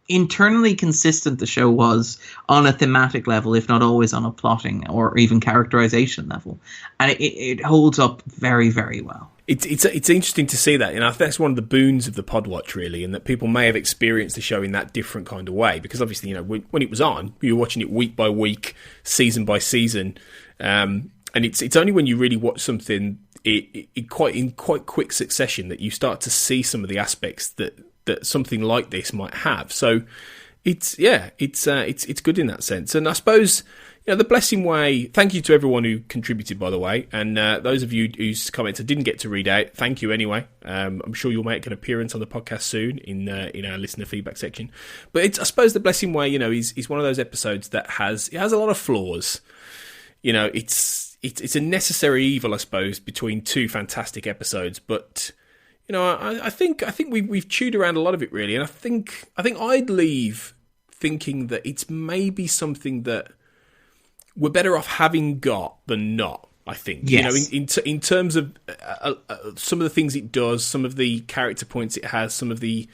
internally consistent the show was on a thematic level, if not always on a plotting or even characterization level. And it holds up very, very well. It's interesting to see that, and I think that's one of the boons of the Podwatch, really, and that people may have experienced the show in that different kind of way, because obviously, you know, when it was on, you were watching it week by week, season by season, and it's only when you really watch something in quite quick succession that you start to see some of the aspects that something like this might have. So it's good in that sense, and I suppose, you know, the blessing way. Thank you to everyone who contributed, by the way, and those of you whose comments I didn't get to read out. Thank you anyway. I'm sure you'll make an appearance on the podcast soon in our listener feedback section. But I suppose the blessing way, you know, is one of those episodes that has a lot of flaws. You know, it's a necessary evil, I suppose, between two fantastic episodes. But you know, I think we've chewed around a lot of it, really, and I think I'd leave thinking that it's maybe something that we're better off having got than not, I think. Yes. You know, in terms of some of the things it does, some of the character points it has, some of the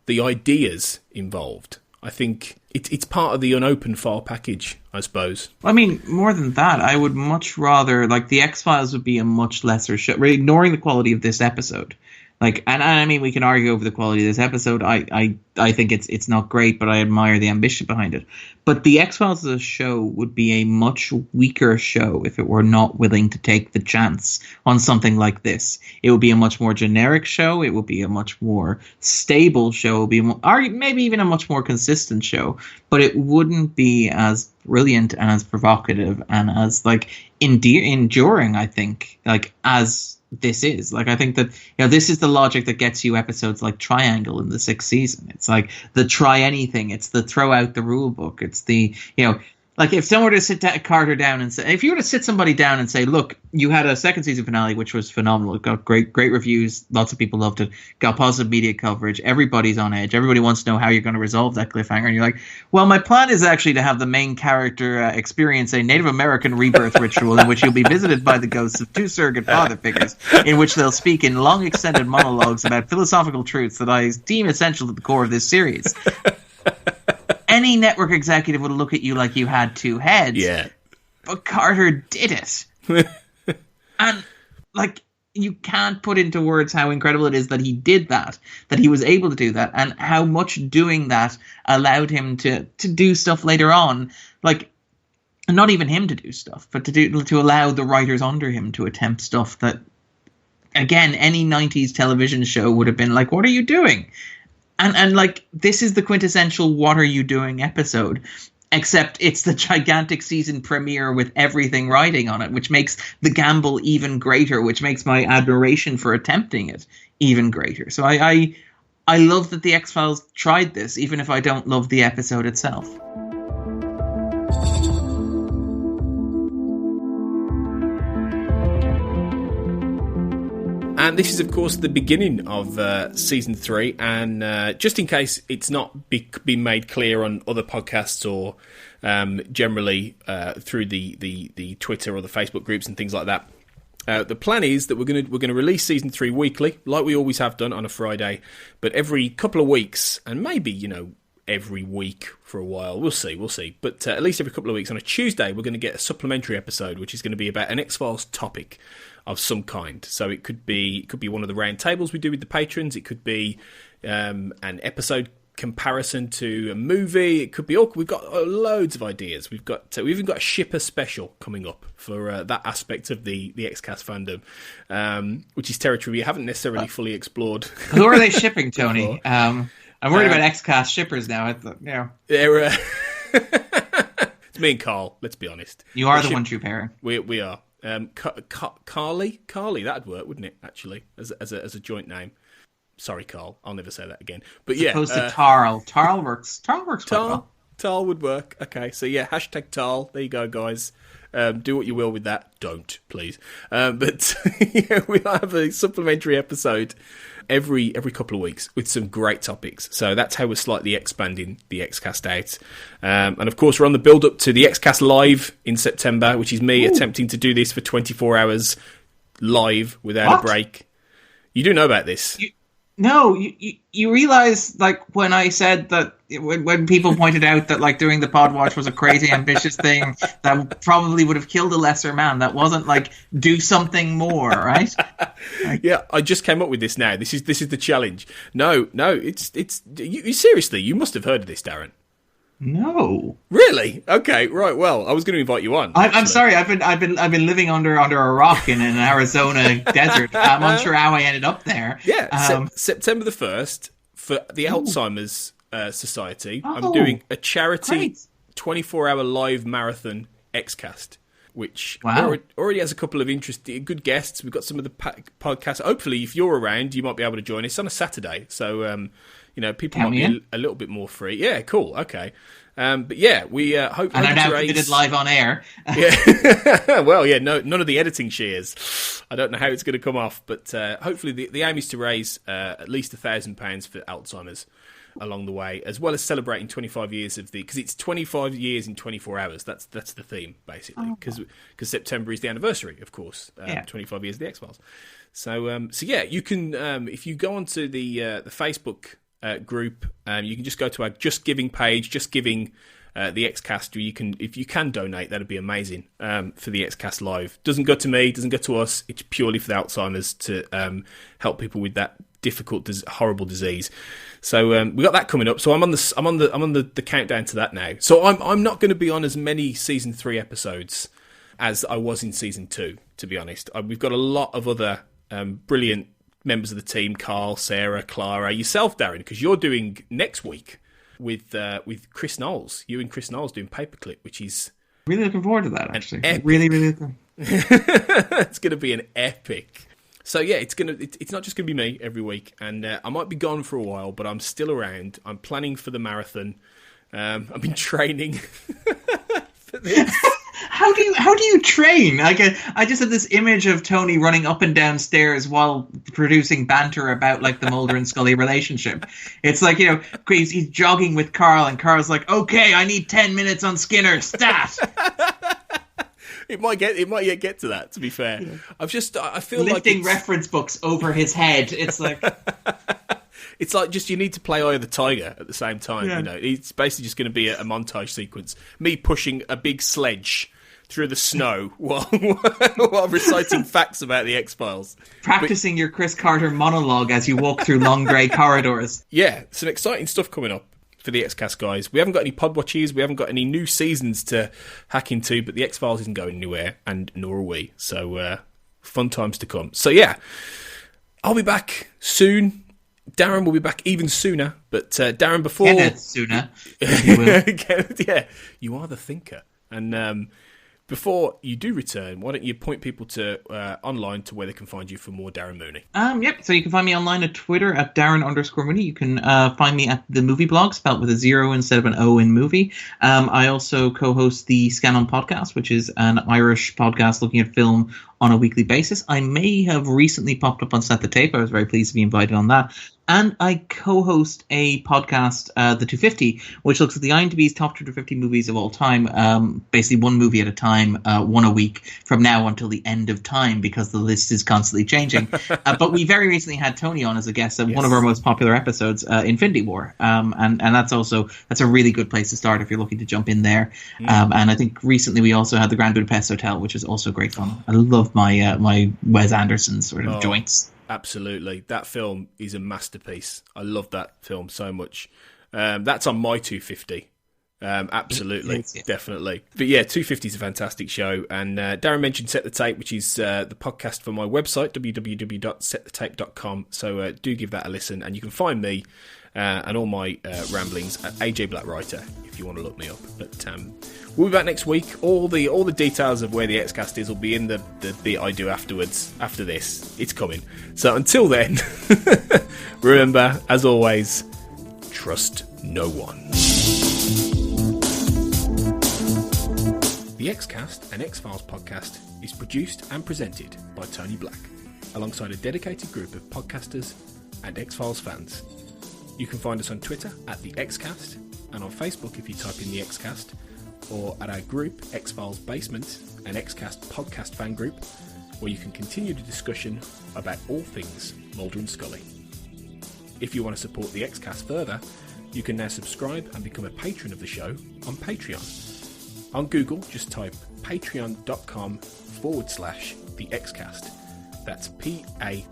ideas involved. I think it's part of the unopened file package, I suppose. I mean, more than that, I would much rather, like, the X-Files would be a much lesser show, ignoring the quality of this episode. Like, and I mean, we can argue over the quality of this episode. I think it's not great, but I admire the ambition behind it. But the X-Files as a show would be a much weaker show if it were not willing to take the chance on something like this. It would be a much more generic show. It would be a much more stable show. It would be maybe even a much more consistent show. But it wouldn't be as brilliant and as provocative and as like enduring, I think, like as this is. Like, I think that, you know, this is the logic that gets you episodes like Triangle in the 6th season. It's like the try anything. It's the throw out the rule book. It's the, you know, like if someone were to sit Carter down and say, if you were to sit somebody down and say, look, you had a 2nd season finale, which was phenomenal. It got great reviews. Lots of people loved it. Got positive media coverage. Everybody's on edge. Everybody wants to know how you're going to resolve that cliffhanger. And you're like, well, my plan is actually to have the main character experience a Native American rebirth ritual in which he'll be visited by the ghosts of 2 surrogate father figures, in which they'll speak in long extended monologues about philosophical truths that I deem essential to the core of this series. Any network executive would look at you like you had 2 heads. Yeah. But Carter did it. And, like, you can't put into words how incredible it is that he did that he was able to do that, and how much doing that allowed him to do stuff later on. Like, not even him to do stuff, but to allow the writers under him to attempt stuff that, again, any 90s television show would have been like, what are you doing? And like, this is the quintessential what are you doing episode, except it's the gigantic season premiere with everything riding on it, which makes the gamble even greater, which makes my admiration for attempting it even greater. So I love that the X-Files tried this, even if I don't love the episode itself. And this is, of course, the beginning of Season 3. And just in case it's not been made clear on other podcasts or generally through the Twitter or the Facebook groups and things like that, the plan is that we're going to release Season 3 weekly, like we always have done on a Friday, but every couple of weeks, and maybe, you know, every week for a while. We'll see. But at least every couple of weeks on a Tuesday, we're going to get a supplementary episode, which is going to be about an X-Files topic of some kind. So it could be one of the round tables we do with the patrons. It could be an episode comparison to a movie. It could be we've got loads of ideas. We've even got a shipper special coming up for that aspect of the XCast fandom, which is territory we haven't necessarily fully explored. Who are they shipping, Tony? I'm worried about XCast shippers now. They're it's me and Carl. Let's be honest. You are the one true pairing. We are. Carly, that'd work, wouldn't it? Actually, as a joint name. Sorry, Carl. I'll never say that again. But yeah, opposed to Tarl. Tarl works. Tarl works quite well. Tarl would work. Okay, so yeah, hashtag Tarl. There you go, guys. Do what you will with that. Don't, please. But yeah, we'll have a supplementary episode every couple of weeks with some great topics. So that's how we're slightly expanding the XCast out. And of course, we're on the build-up to the XCast Live in September, which is me attempting to do this for 24 hours live without a break. You do know about this. No, you realize, like, when I said that, when people pointed out that, like, doing the pod watch was a crazy ambitious thing that probably would have killed a lesser man, that wasn't like do something more, right? Yeah, I just came up with this now. This is the challenge. No, it's you seriously, you must have heard of this, Darren. No. Really? Okay, right. Well, I was going to invite you on. I'm sorry. I've been living under a rock in an Arizona desert. I'm unsure how I ended up there. Yeah, September the 1st for the Alzheimer's Society. I'm doing a charity 24-hour live marathon XCast, which already has a couple of good guests. We've got some of the podcasts. Hopefully, if you're around, you might be able to join. It's on a Saturday, so people might be a little bit more free. Yeah, cool. Okay. But yeah, we hope. And I now did it live on air. Yeah. Well, yeah, none of the editing shears. I don't know how it's going to come off, but hopefully the aim is to raise at least £1,000 for Alzheimer's along the way, as well as celebrating 25 years because it's 25 years in 24 hours. That's the theme, basically, because September is the anniversary, of course. 25 years of the X-Files. So yeah, you can if you go onto the Facebook group, you can just go to our Just Giving page, Just Giving the XCast. If you can donate, that'd be amazing for the XCast Live. Doesn't go to me, doesn't go to us. It's purely for the Alzheimer's to help people with that difficult, horrible disease. So we got that coming up. So I'm on the countdown to that now. So I'm not going to be on as many season 3 episodes as I was in season 2. To be honest, we've got a lot of other brilliant members of the team: Carl, Sarah, Clara, yourself, Darren, because you're doing next week with Chris Knowles. You and Chris Knowles doing Paperclip, which is really looking forward to that. Actually, really looking. It's going to be an epic. So yeah, it's not just going to be me every week, and I might be gone for a while, but I'm still around. I'm planning for the marathon. I've been training for this. How do you train? I just have this image of Tony running up and down stairs while producing banter about like the Mulder and Scully relationship. It's like, he's jogging with Carl, and Carl's like, "Okay, I need 10 minutes on Skinner. Stat." It might get to that. To be fair, yeah. I feel lifting reference books over his head. It's like. It's like just you need to play Eye of the Tiger at the same time. Yeah. It's basically just going to be a montage sequence. Me pushing a big sledge through the snow while reciting facts about the X-Files. Practicing your Chris Carter monologue as you walk through long grey corridors. Yeah, some exciting stuff coming up for the XCast, guys. We haven't got any pod watches. We haven't got any new seasons to hack into, but the X-Files isn't going anywhere, and nor are we. So fun times to come. So yeah, I'll be back soon. Darren will be back even sooner, but Darren, before... Kenneth sooner. Yeah, you are the thinker. And before you do return, why don't you point people to online to where they can find you for more Darren Mooney? Yep, so you can find me online at Twitter at Darren_Mooney. You can find me at the Movie Blog, spelled with a 0 instead of an O in movie. I also co-host the Scan On podcast, which is an Irish podcast looking at film on a weekly basis. I may have recently popped up on Set the Tape. I was very pleased to be invited on that. And I co-host a podcast, The 250, which looks at the IMDb's top 250 movies of all time, basically one movie at a time, one a week from now until the end of time, because the list is constantly changing. But we very recently had Tony on as a guest at one of our most popular episodes, Infinity War. And that's a really good place to start if you're looking to jump in there. And I think recently we also had the Grand Budapest Hotel, which is also great fun. I love my Wes Anderson sort of joints. Absolutely. That film is a masterpiece. I love that film so much. That's on my 250. Absolutely, definitely. But yeah, 250 is a fantastic show. And Darren mentioned Set the Tape, which is the podcast for my website, www.settthetape.com. So do give that a listen. And you can find me and all my ramblings at AJ Black Writer if you want to look me up. But we'll be back next week. All the details of where the Xcast is will be in the bit I do afterwards. After this, it's coming. So until then, remember, as always, trust no one. The Xcast, an X-Files podcast, is produced and presented by Tony Black, alongside a dedicated group of podcasters and X-Files fans. You can find us on Twitter at the Xcast, and on Facebook if you type in the Xcast, or at our group X-Files Basement, an Xcast podcast fan group, where you can continue the discussion about all things Mulder and Scully. If you want to support the Xcast further, you can now subscribe and become a patron of the show on Patreon. On Google, just type patreon.com/the Xcast. That's Patreon.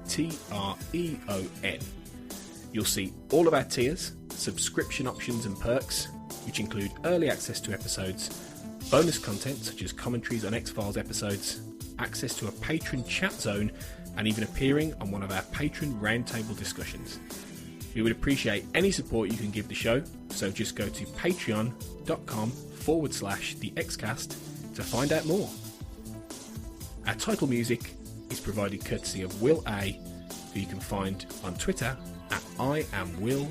You'll see all of our tiers, subscription options and perks, which include early access to episodes, bonus content such as commentaries on X-Files episodes, access to a patron chat zone, and even appearing on one of our patron roundtable discussions. We would appreciate any support you can give the show, so just go to patreon.com/the Xcast to find out more. Our title music is provided courtesy of Will A, who you can find on Twitter at IamWillAYE.